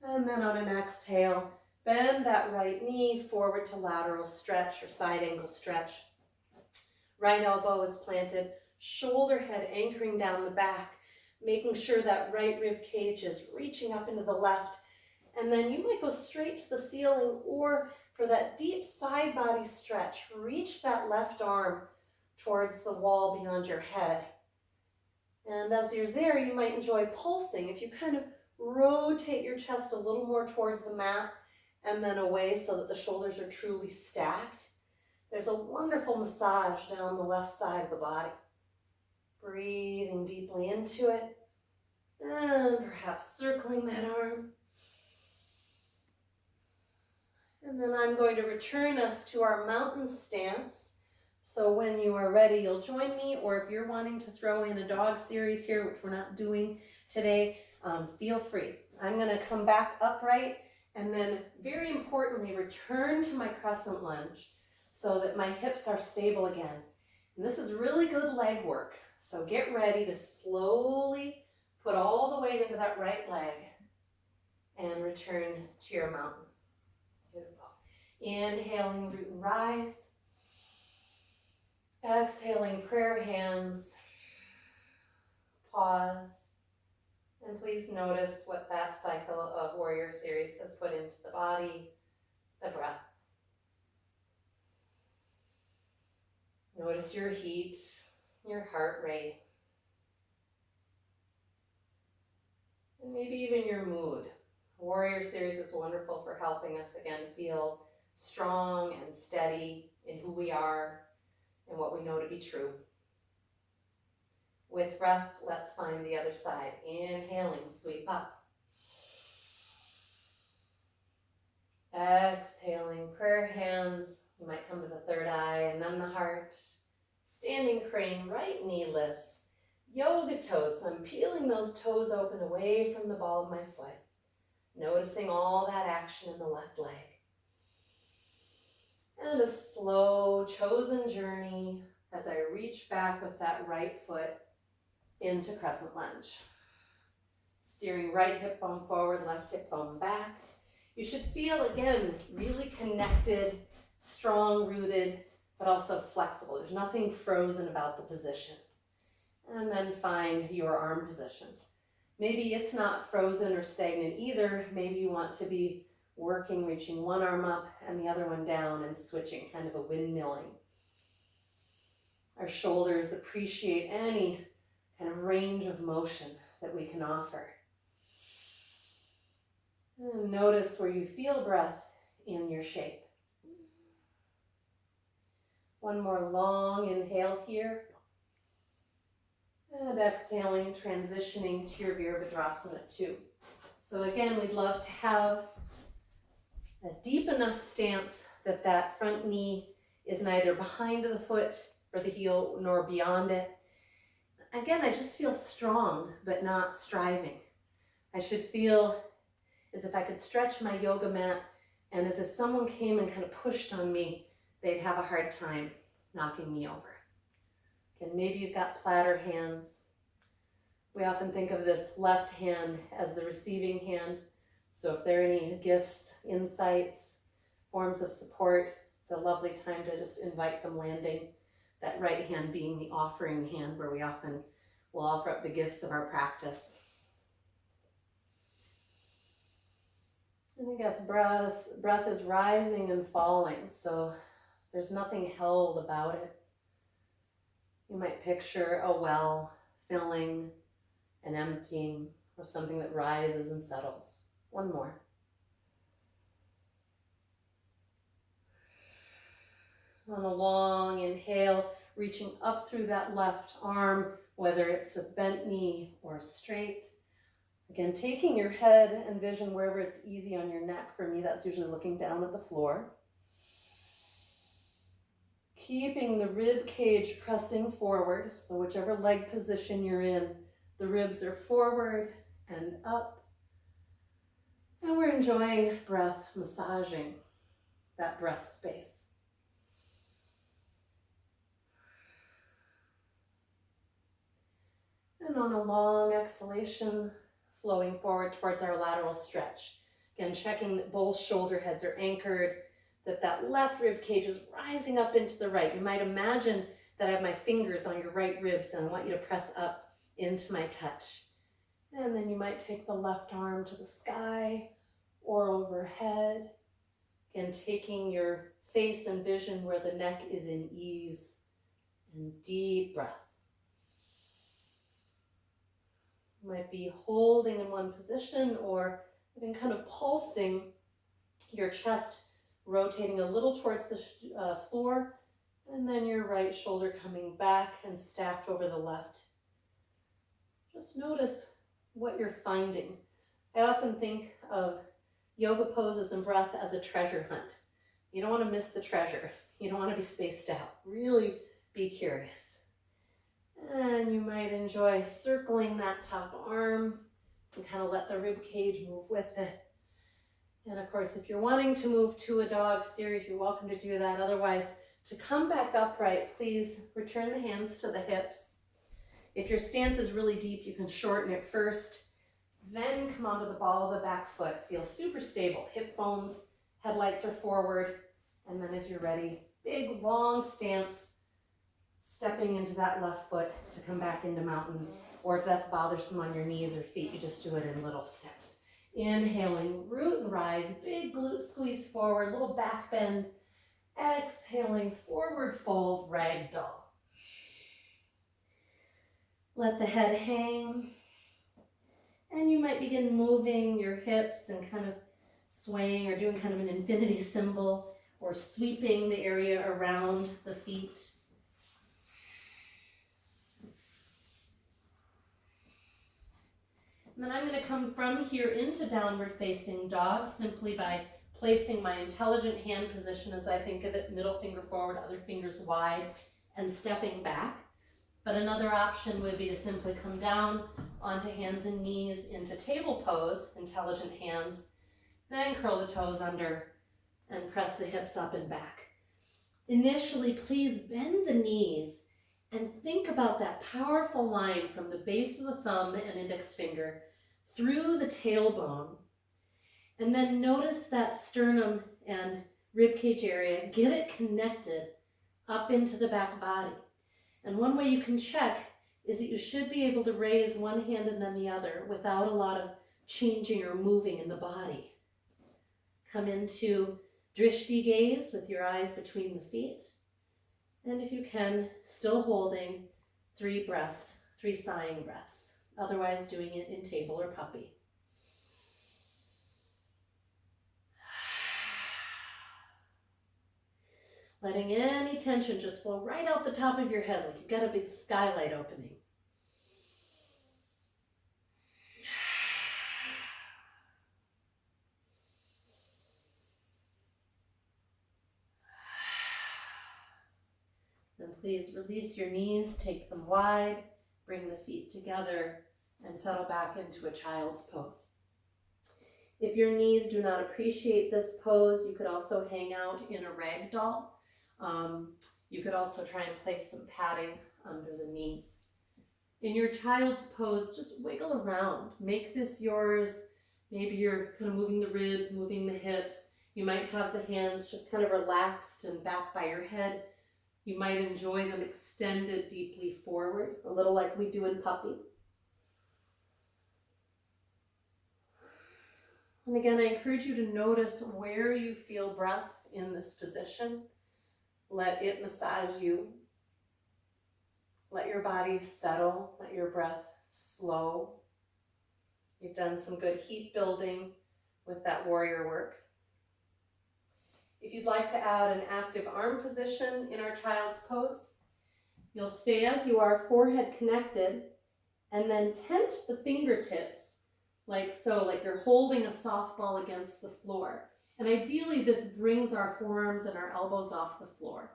And then on an exhale, bend that right knee forward to lateral stretch or side angle stretch. Right elbow is planted, shoulder head anchoring down the back, making sure that right rib cage is reaching up into the left. And then you might go straight to the ceiling, or for that deep side body stretch, reach that left arm towards the wall beyond your head. And as you're there, you might enjoy pulsing. If you kind of rotate your chest a little more towards the mat and then away so that the shoulders are truly stacked, there's a wonderful massage down the left side of the body. Breathing deeply into it and perhaps circling that arm. And then I'm going to return us to our mountain stance. So when you are ready, you'll join me, or if you're wanting to throw in a dog series here, which we're not doing today, feel free. I'm going to come back upright and then, very importantly, return to my crescent lunge so that my hips are stable again. And this is really good leg work. So get ready to slowly put all the weight into that right leg and return to your mountain. Beautiful. Inhaling, root and rise. Exhaling, prayer hands. Pause. And please notice what that cycle of Warrior Series has put into the body, the breath. Notice your heat, your heart rate, and maybe even your mood. Warrior Series is wonderful for helping us again feel strong and steady in who we are and what we know to be true. With breath, let's find the other side. Inhaling, sweep up. Exhaling, prayer hands. You might come to the third eye and then the heart. Standing crane, right knee lifts. Yoga toes, so I'm peeling those toes open away from the ball of my foot. Noticing all that action in the left leg. And a slow, chosen journey as I reach back with that right foot into crescent lunge. Steering right hip bone forward, left hip bone back. You should feel, again, really connected, strong, rooted, but also flexible. There's nothing frozen about the position. And then find your arm position. Maybe it's not frozen or stagnant either. Maybe you want to be working, reaching one arm up and the other one down and switching, kind of a windmilling. Our shoulders appreciate any kind of range of motion that we can offer. And notice where you feel breath in your shape. One more long inhale here. And exhaling, transitioning to your Virabhadrasana 2. So again, we'd love to have a deep enough stance that that front knee is neither behind the foot or the heel nor beyond it. Again, I just feel strong, but not striving. I should feel as if I could stretch my yoga mat and as if someone came and kind of pushed on me, they'd have a hard time knocking me over. Okay, maybe you've got platter hands. We often think of this left hand as the receiving hand. So if there are any gifts, insights, forms of support, it's a lovely time to just invite them landing. That right hand being the offering hand where we often will offer up the gifts of our practice. And again, breath is rising and falling, so there's nothing held about it. You might picture a well filling and emptying, or something that rises and settles. One more. On a long inhale, reaching up through that left arm, whether it's a bent knee or straight. Again, taking your head and vision wherever it's easy on your neck. For me, that's usually looking down at the floor. Keeping the rib cage pressing forward, so whichever leg position you're in, the ribs are forward and up. And we're enjoying breath, massaging that breath space. And on a long exhalation, flowing forward towards our lateral stretch. Again, checking that both shoulder heads are anchored, that left rib cage is rising up into the right. You might imagine that I have my fingers on your right ribs and I want you to press up into my touch. And then you might take the left arm to the sky or overhead. Again, taking your face and vision where the neck is in ease and deep breath. You might be holding in one position or even kind of pulsing your chest, rotating a little towards the floor, and then your right shoulder coming back and stacked over the left. Just notice what you're finding. I often think of yoga poses and breath as a treasure hunt. You don't want to miss the treasure. You don't want to be spaced out. Really be curious. And you might enjoy circling that top arm and kind of let the rib cage move with it. And of course, if you're wanting to move to a dog series, you're welcome to do that. Otherwise, to come back upright, please return the hands to the hips. If your stance is really deep, you can shorten it first, then come onto the ball of the back foot. Feel super stable. Hip bones, headlights are forward. And then as you're ready, big, long stance, stepping into that left foot to come back into mountain. Or if that's bothersome on your knees or feet, you just do it in little steps. Inhaling, root and rise, big glute squeeze forward, little back bend. Exhaling, forward fold, ragdoll. Let the head hang. And you might begin moving your hips and kind of swaying or doing kind of an infinity symbol or sweeping the area around the feet. And then I'm going to come from here into downward facing dog simply by placing my intelligent hand position, as I think of it, middle finger forward, other fingers wide, and stepping back. But another option would be to simply come down onto hands and knees into table pose, intelligent hands, then curl the toes under and press the hips up and back. Initially, please bend the knees and think about that powerful line from the base of the thumb and index finger through the tailbone. And then notice that sternum and ribcage area, get it connected up into the back body. And one way you can check is that you should be able to raise one hand and then the other without a lot of changing or moving in the body. Come into drishti gaze with your eyes between the feet. And if you can, still holding 3 breaths, 3 sighing breaths. Otherwise doing it in table or puppy. Letting any tension just flow right out the top of your head like you've got a big skylight opening. Then please release your knees, take them wide, bring the feet together, and settle back into a child's pose. If your knees do not appreciate this pose, you could also hang out in a rag doll. You could also try and place some padding under the knees. In your child's pose, just wiggle around. Make this yours. Maybe you're kind of moving the ribs, moving the hips. You might have the hands just kind of relaxed and back by your head. You might enjoy them extended deeply forward, a little like we do in puppy. And again, I encourage you to notice where you feel breath in this position. Let it massage you. Let your body settle. Let your breath slow. You've done some good heat building with that warrior work. If you'd like to add an active arm position in our child's pose, you'll stay as you are, forehead connected, and then tent the fingertips like so, like you're holding a softball against the floor. And ideally, this brings our forearms and our elbows off the floor.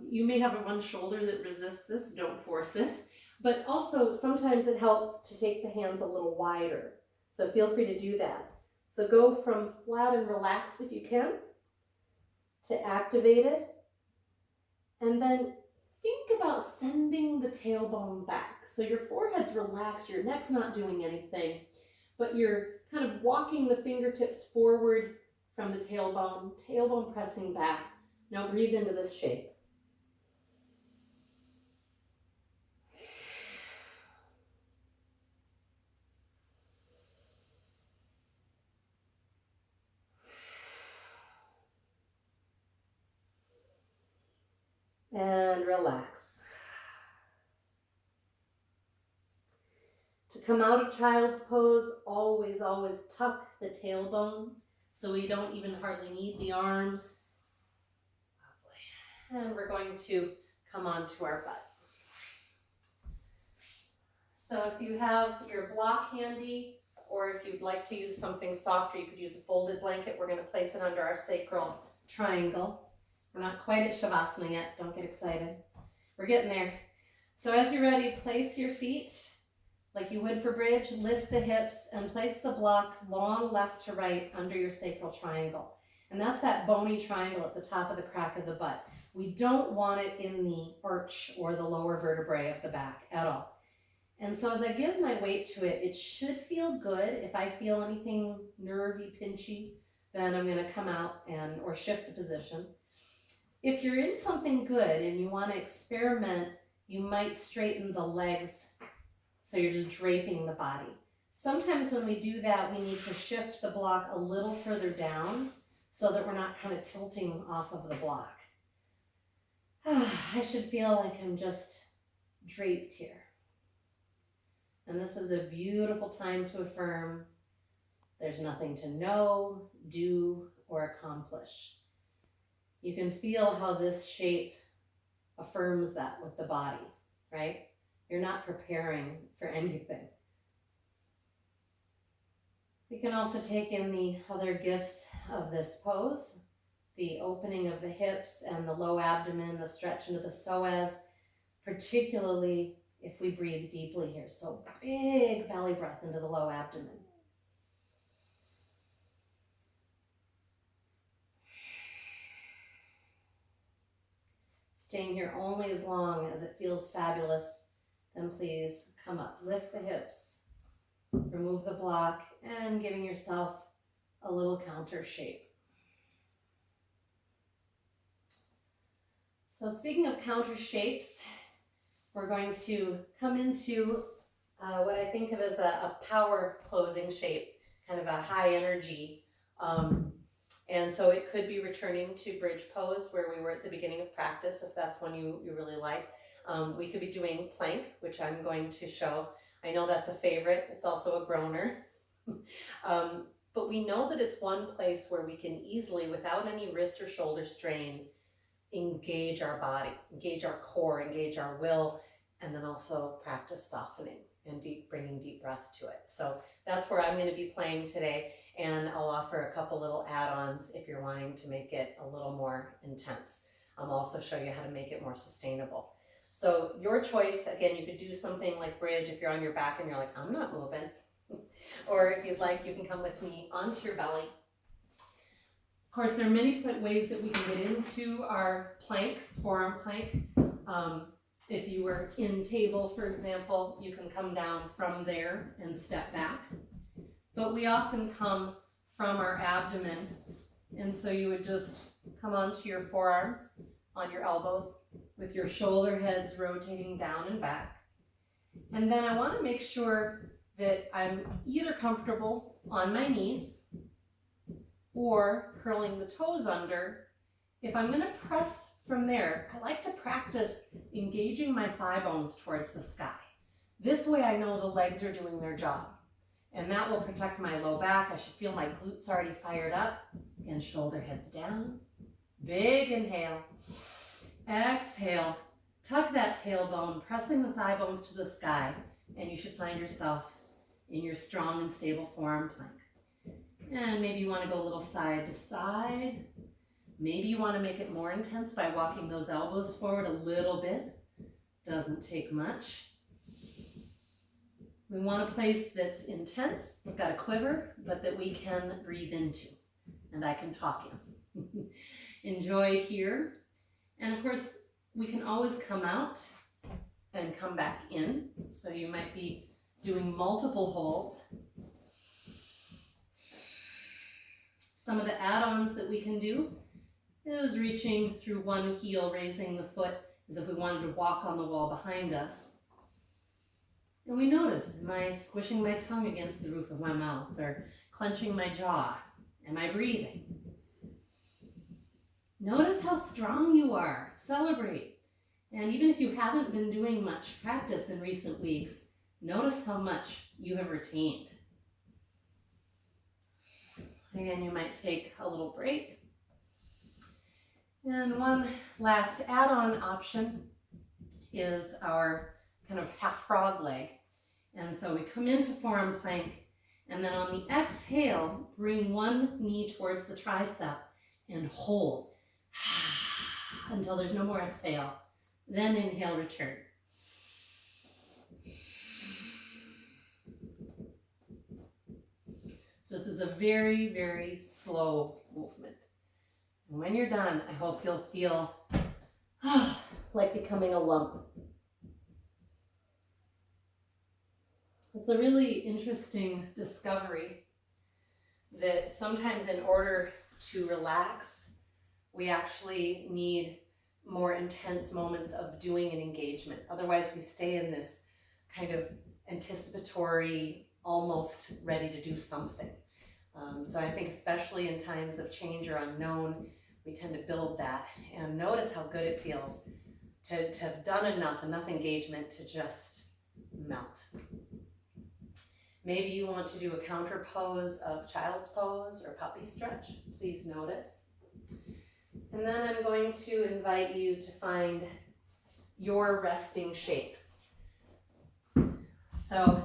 You may have one shoulder that resists this, don't force it. But also, sometimes it helps to take the hands a little wider. So feel free to do that. So go from flat and relaxed if you can, to activated. And then think about sending the tailbone back. So your forehead's relaxed, your neck's not doing anything, but you're kind of walking the fingertips forward from the tailbone pressing back. Now breathe into this shape. And relax. To come out of child's pose, always tuck the tailbone so we don't even hardly need the arms. Lovely. And we're going to come onto our butt. So if you have your block handy, or if you'd like to use something softer, you could use a folded blanket. We're going to place it under our sacral triangle. We're not quite at Shavasana yet. Don't get excited. We're getting there. So as you're ready, place your feet like you would for bridge. Lift the hips and place the block long left to right under your sacral triangle. And that's that bony triangle at the top of the crack of the butt. We don't want it in the arch or the lower vertebrae of the back at all. And so as I give my weight to it, it should feel good. If I feel anything nervy, pinchy, then I'm going to come out or shift the position. If you're in something good and you want to experiment, you might straighten the legs so you're just draping the body. Sometimes when we do that, we need to shift the block a little further down so that we're not kind of tilting off of the block. I should feel like I'm just draped here. And this is a beautiful time to affirm there's nothing to know, do, or accomplish. You can feel how this shape affirms that with the body, right? You're not preparing for anything. We can also take in the other gifts of this pose, the opening of the hips and the low abdomen, the stretch into the psoas, particularly if we breathe deeply here. So big belly breath into the low abdomen. Staying here only as long as it feels fabulous, then please come up. Lift the hips, remove the block, and giving yourself a little counter shape. So speaking of counter shapes, we're going to come into what I think of as a power closing shape, kind of a high energy. And so it could be returning to bridge pose where we were at the beginning of practice, if that's one you really like. We could be doing plank, which I'm going to show. I know that's a favorite. It's also a groaner. But we know that it's one place where we can easily, without any wrist or shoulder strain, engage our body, engage our core, engage our will, and then also practice softening and bringing deep breath to it. So that's where I'm going to be playing today, and I'll offer a couple little add-ons if you're wanting to make it a little more intense. I'll also show you how to make it more sustainable. So your choice, again, you could do something like bridge if you're on your back and you're like, I'm not moving. Or if you'd like, you can come with me onto your belly. Of course, there are many ways that we can get into our planks, forearm plank. If you were in table, for example, you can come down from there and step back. But we often come from our abdomen, and so you would just come onto your forearms, on your elbows, with your shoulder heads rotating down and back. And then I want to make sure that I'm either comfortable on my knees or curling the toes under. If I'm going to press from there, I like to practice engaging my thigh bones towards the sky. This way I know the legs are doing their job, and that will protect my low back. I should feel my glutes already fired up. Again, shoulder heads down. Big inhale. Exhale. Tuck that tailbone, pressing the thigh bones to the sky, and you should find yourself in your strong and stable forearm plank. And maybe you want to go a little side to side. Maybe you want to make it more intense by walking those elbows forward a little bit. Doesn't take much. We want a place that's intense. We've got a quiver, but that we can breathe into. And I can talk in. Enjoy here. And of course, we can always come out and come back in. So you might be doing multiple holds. Some of the add-ons that we can do is reaching through one heel, raising the foot as if we wanted to walk on the wall behind us. And we notice, am I squishing my tongue against the roof of my mouth or clenching my jaw? Am I breathing? Notice how strong you are. Celebrate. And even if you haven't been doing much practice in recent weeks, notice how much you have retained. Again, you might take a little break. And one last add-on option is our kind of half frog leg. And so we come into forearm plank, and then on the exhale, bring one knee towards the tricep and hold until there's no more exhale. Then inhale, return. So this is a very, very slow movement. And when you're done, I hope you'll feel like becoming a lump. It's a really interesting discovery that sometimes in order to relax, we actually need more intense moments of doing an engagement. Otherwise, we stay in this kind of anticipatory, almost ready to do something. So I think especially in times of change or unknown, we tend to build that. And notice how good it feels to have done enough engagement to just melt. Maybe you want to do a counter pose of child's pose or puppy stretch. Please notice. And then I'm going to invite you to find your resting shape. So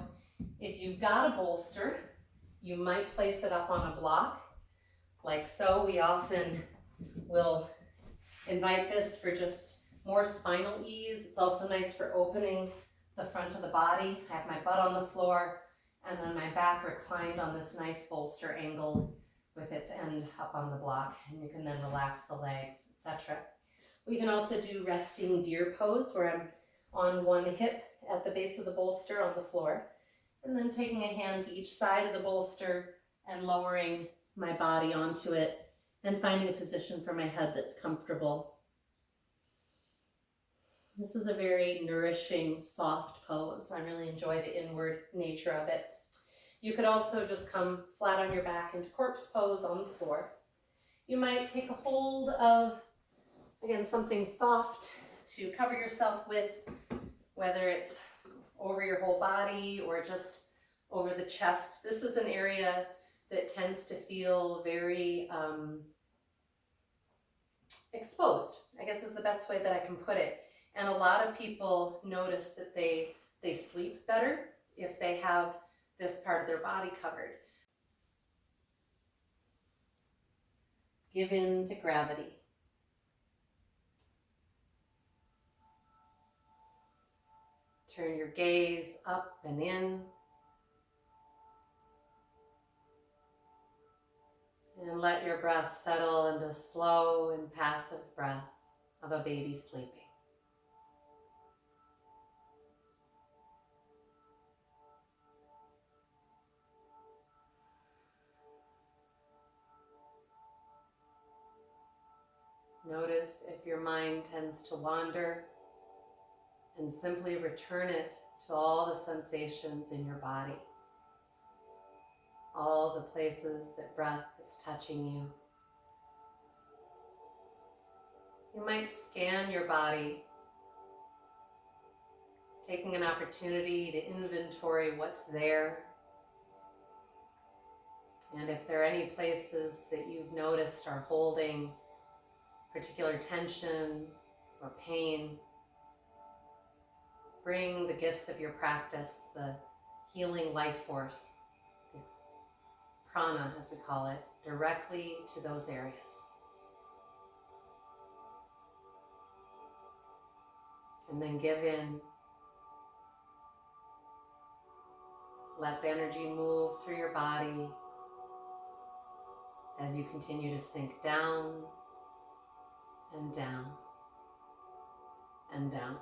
if you've got a bolster, you might place it up on a block, like so. We often will invite this for just more spinal ease. It's also nice for opening the front of the body. I have my butt on the floor and then my back reclined on this nice bolster angled with its end up on the block, and you can then relax the legs, etc. We can also do resting deer pose, where I'm on one hip at the base of the bolster on the floor, and then taking a hand to each side of the bolster and lowering my body onto it and finding a position for my head that's comfortable. This is a very nourishing, soft pose. I really enjoy the inward nature of it. You could also just come flat on your back into corpse pose on the floor. You might take a hold of, again, something soft to cover yourself with, whether it's over your whole body or just over the chest. This is an area that tends to feel very exposed, I guess is the best way that I can put it. And a lot of people notice that they sleep better if they have this part of their body covered. Give in to gravity. Turn your gaze up and in. And let your breath settle into slow and passive breath of a baby sleeping. Notice if your mind tends to wander, and simply return it to all the sensations in your body, all the places that breath is touching you. You might scan your body, taking an opportunity to inventory what's there. And if there are any places that you've noticed are holding particular tension or pain, bring the gifts of your practice, the healing life force, the prana as we call it, directly to those areas. And then give in. Let the energy move through your body as you continue to sink down and down and down.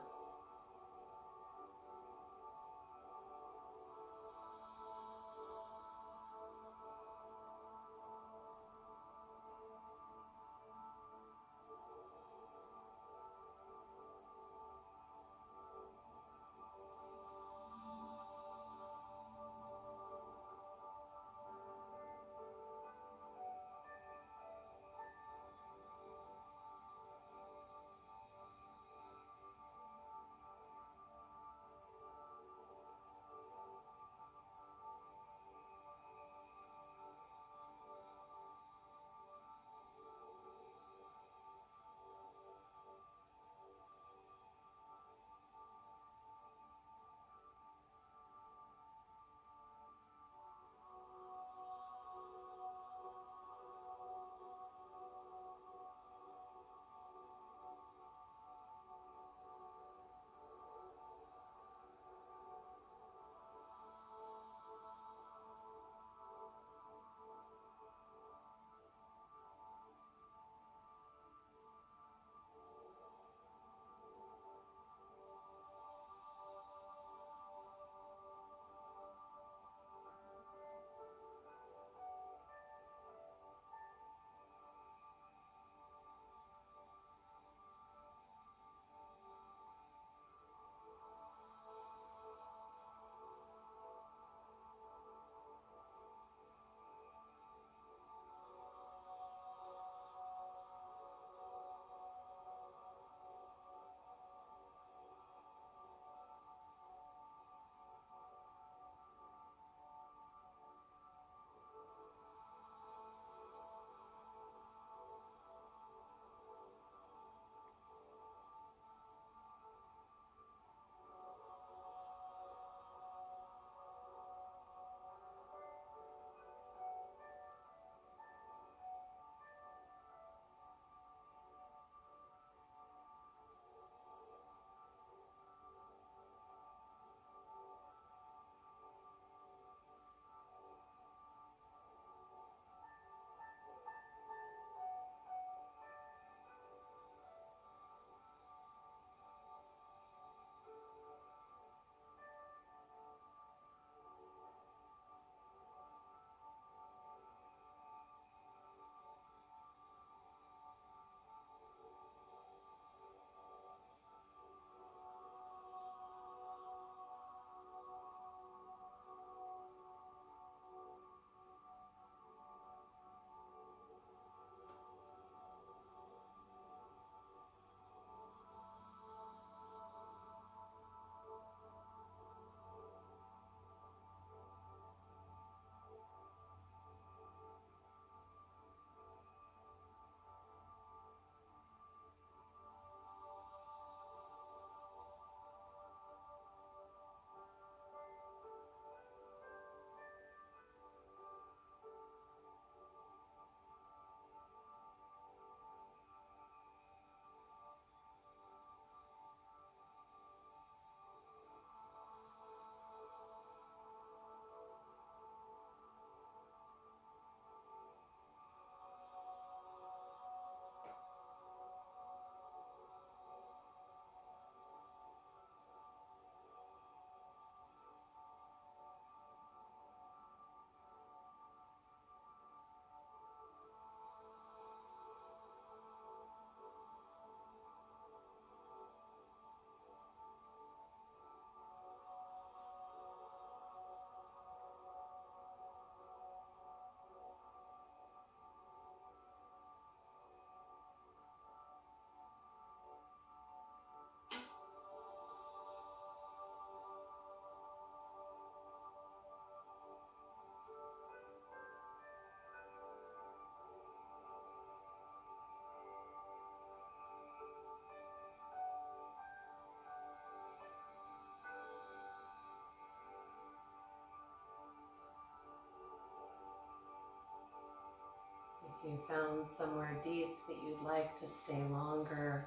If you found somewhere deep that you'd like to stay longer,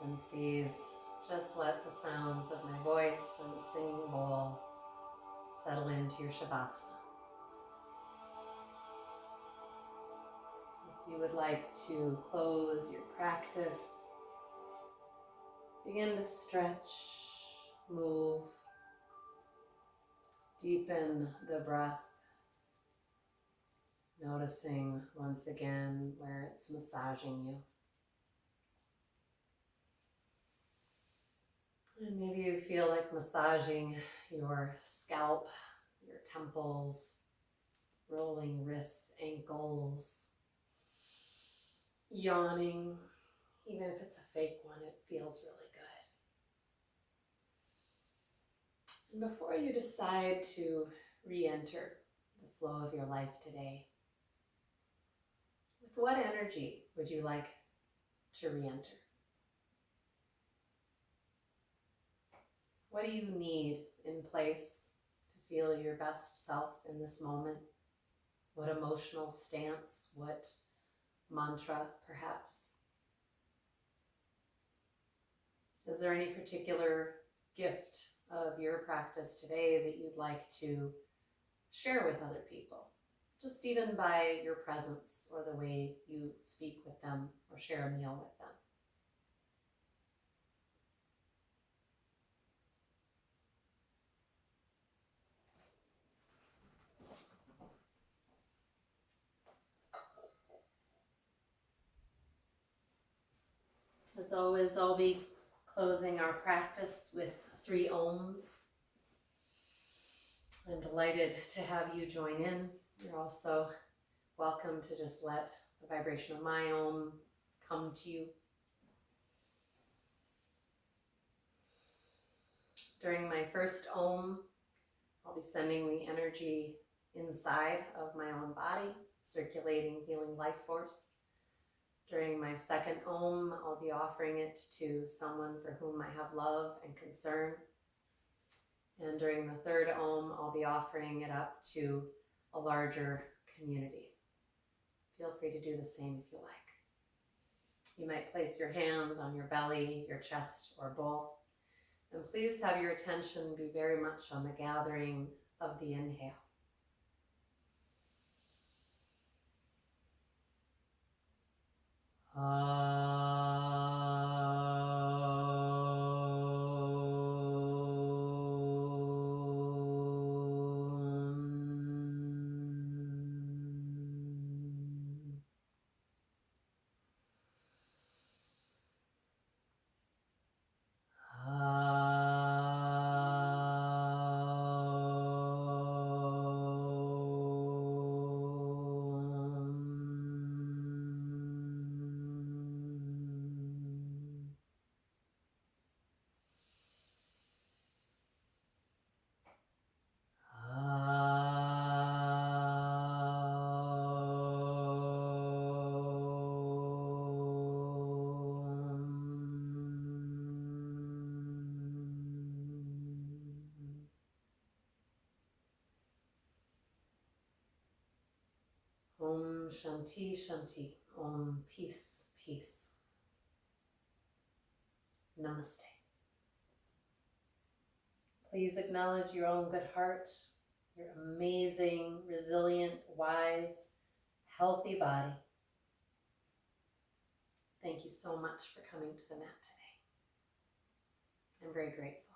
then please just let the sounds of my voice and the singing bowl settle into your Shavasana. If you would like to close your practice, begin to stretch, move, deepen the breath, noticing once again where it's massaging you. And maybe you feel like massaging your scalp, your temples, rolling wrists, ankles, yawning. Even if it's a fake one, it feels really good. And before you decide to re-enter the flow of your life today, with what energy would you like to re-enter? What do you need in place to feel your best self in this moment? What emotional stance? What mantra, perhaps? Is there any particular gift of your practice today that you'd like to share with other people? Just even by your presence or the way you speak with them or share a meal with them. As always, I'll be closing our practice with 3 ohms. I'm delighted to have you join in. You're also welcome to just let the vibration of my ohm come to you. During my first ohm, I'll be sending the energy inside of my own body, circulating healing life force. During my second ohm, I'll be offering it to someone for whom I have love and concern. And during the third ohm, I'll be offering it up to a larger community. Feel free to do the same if you like. You might place your hands on your belly, your chest, or both. And please have your attention be very much on the gathering of the inhale. Om Shanti Shanti. Om Peace Peace. Namaste. Please acknowledge your own good heart, your amazing, resilient, wise, healthy body. Thank you so much for coming to the mat today. I'm very grateful.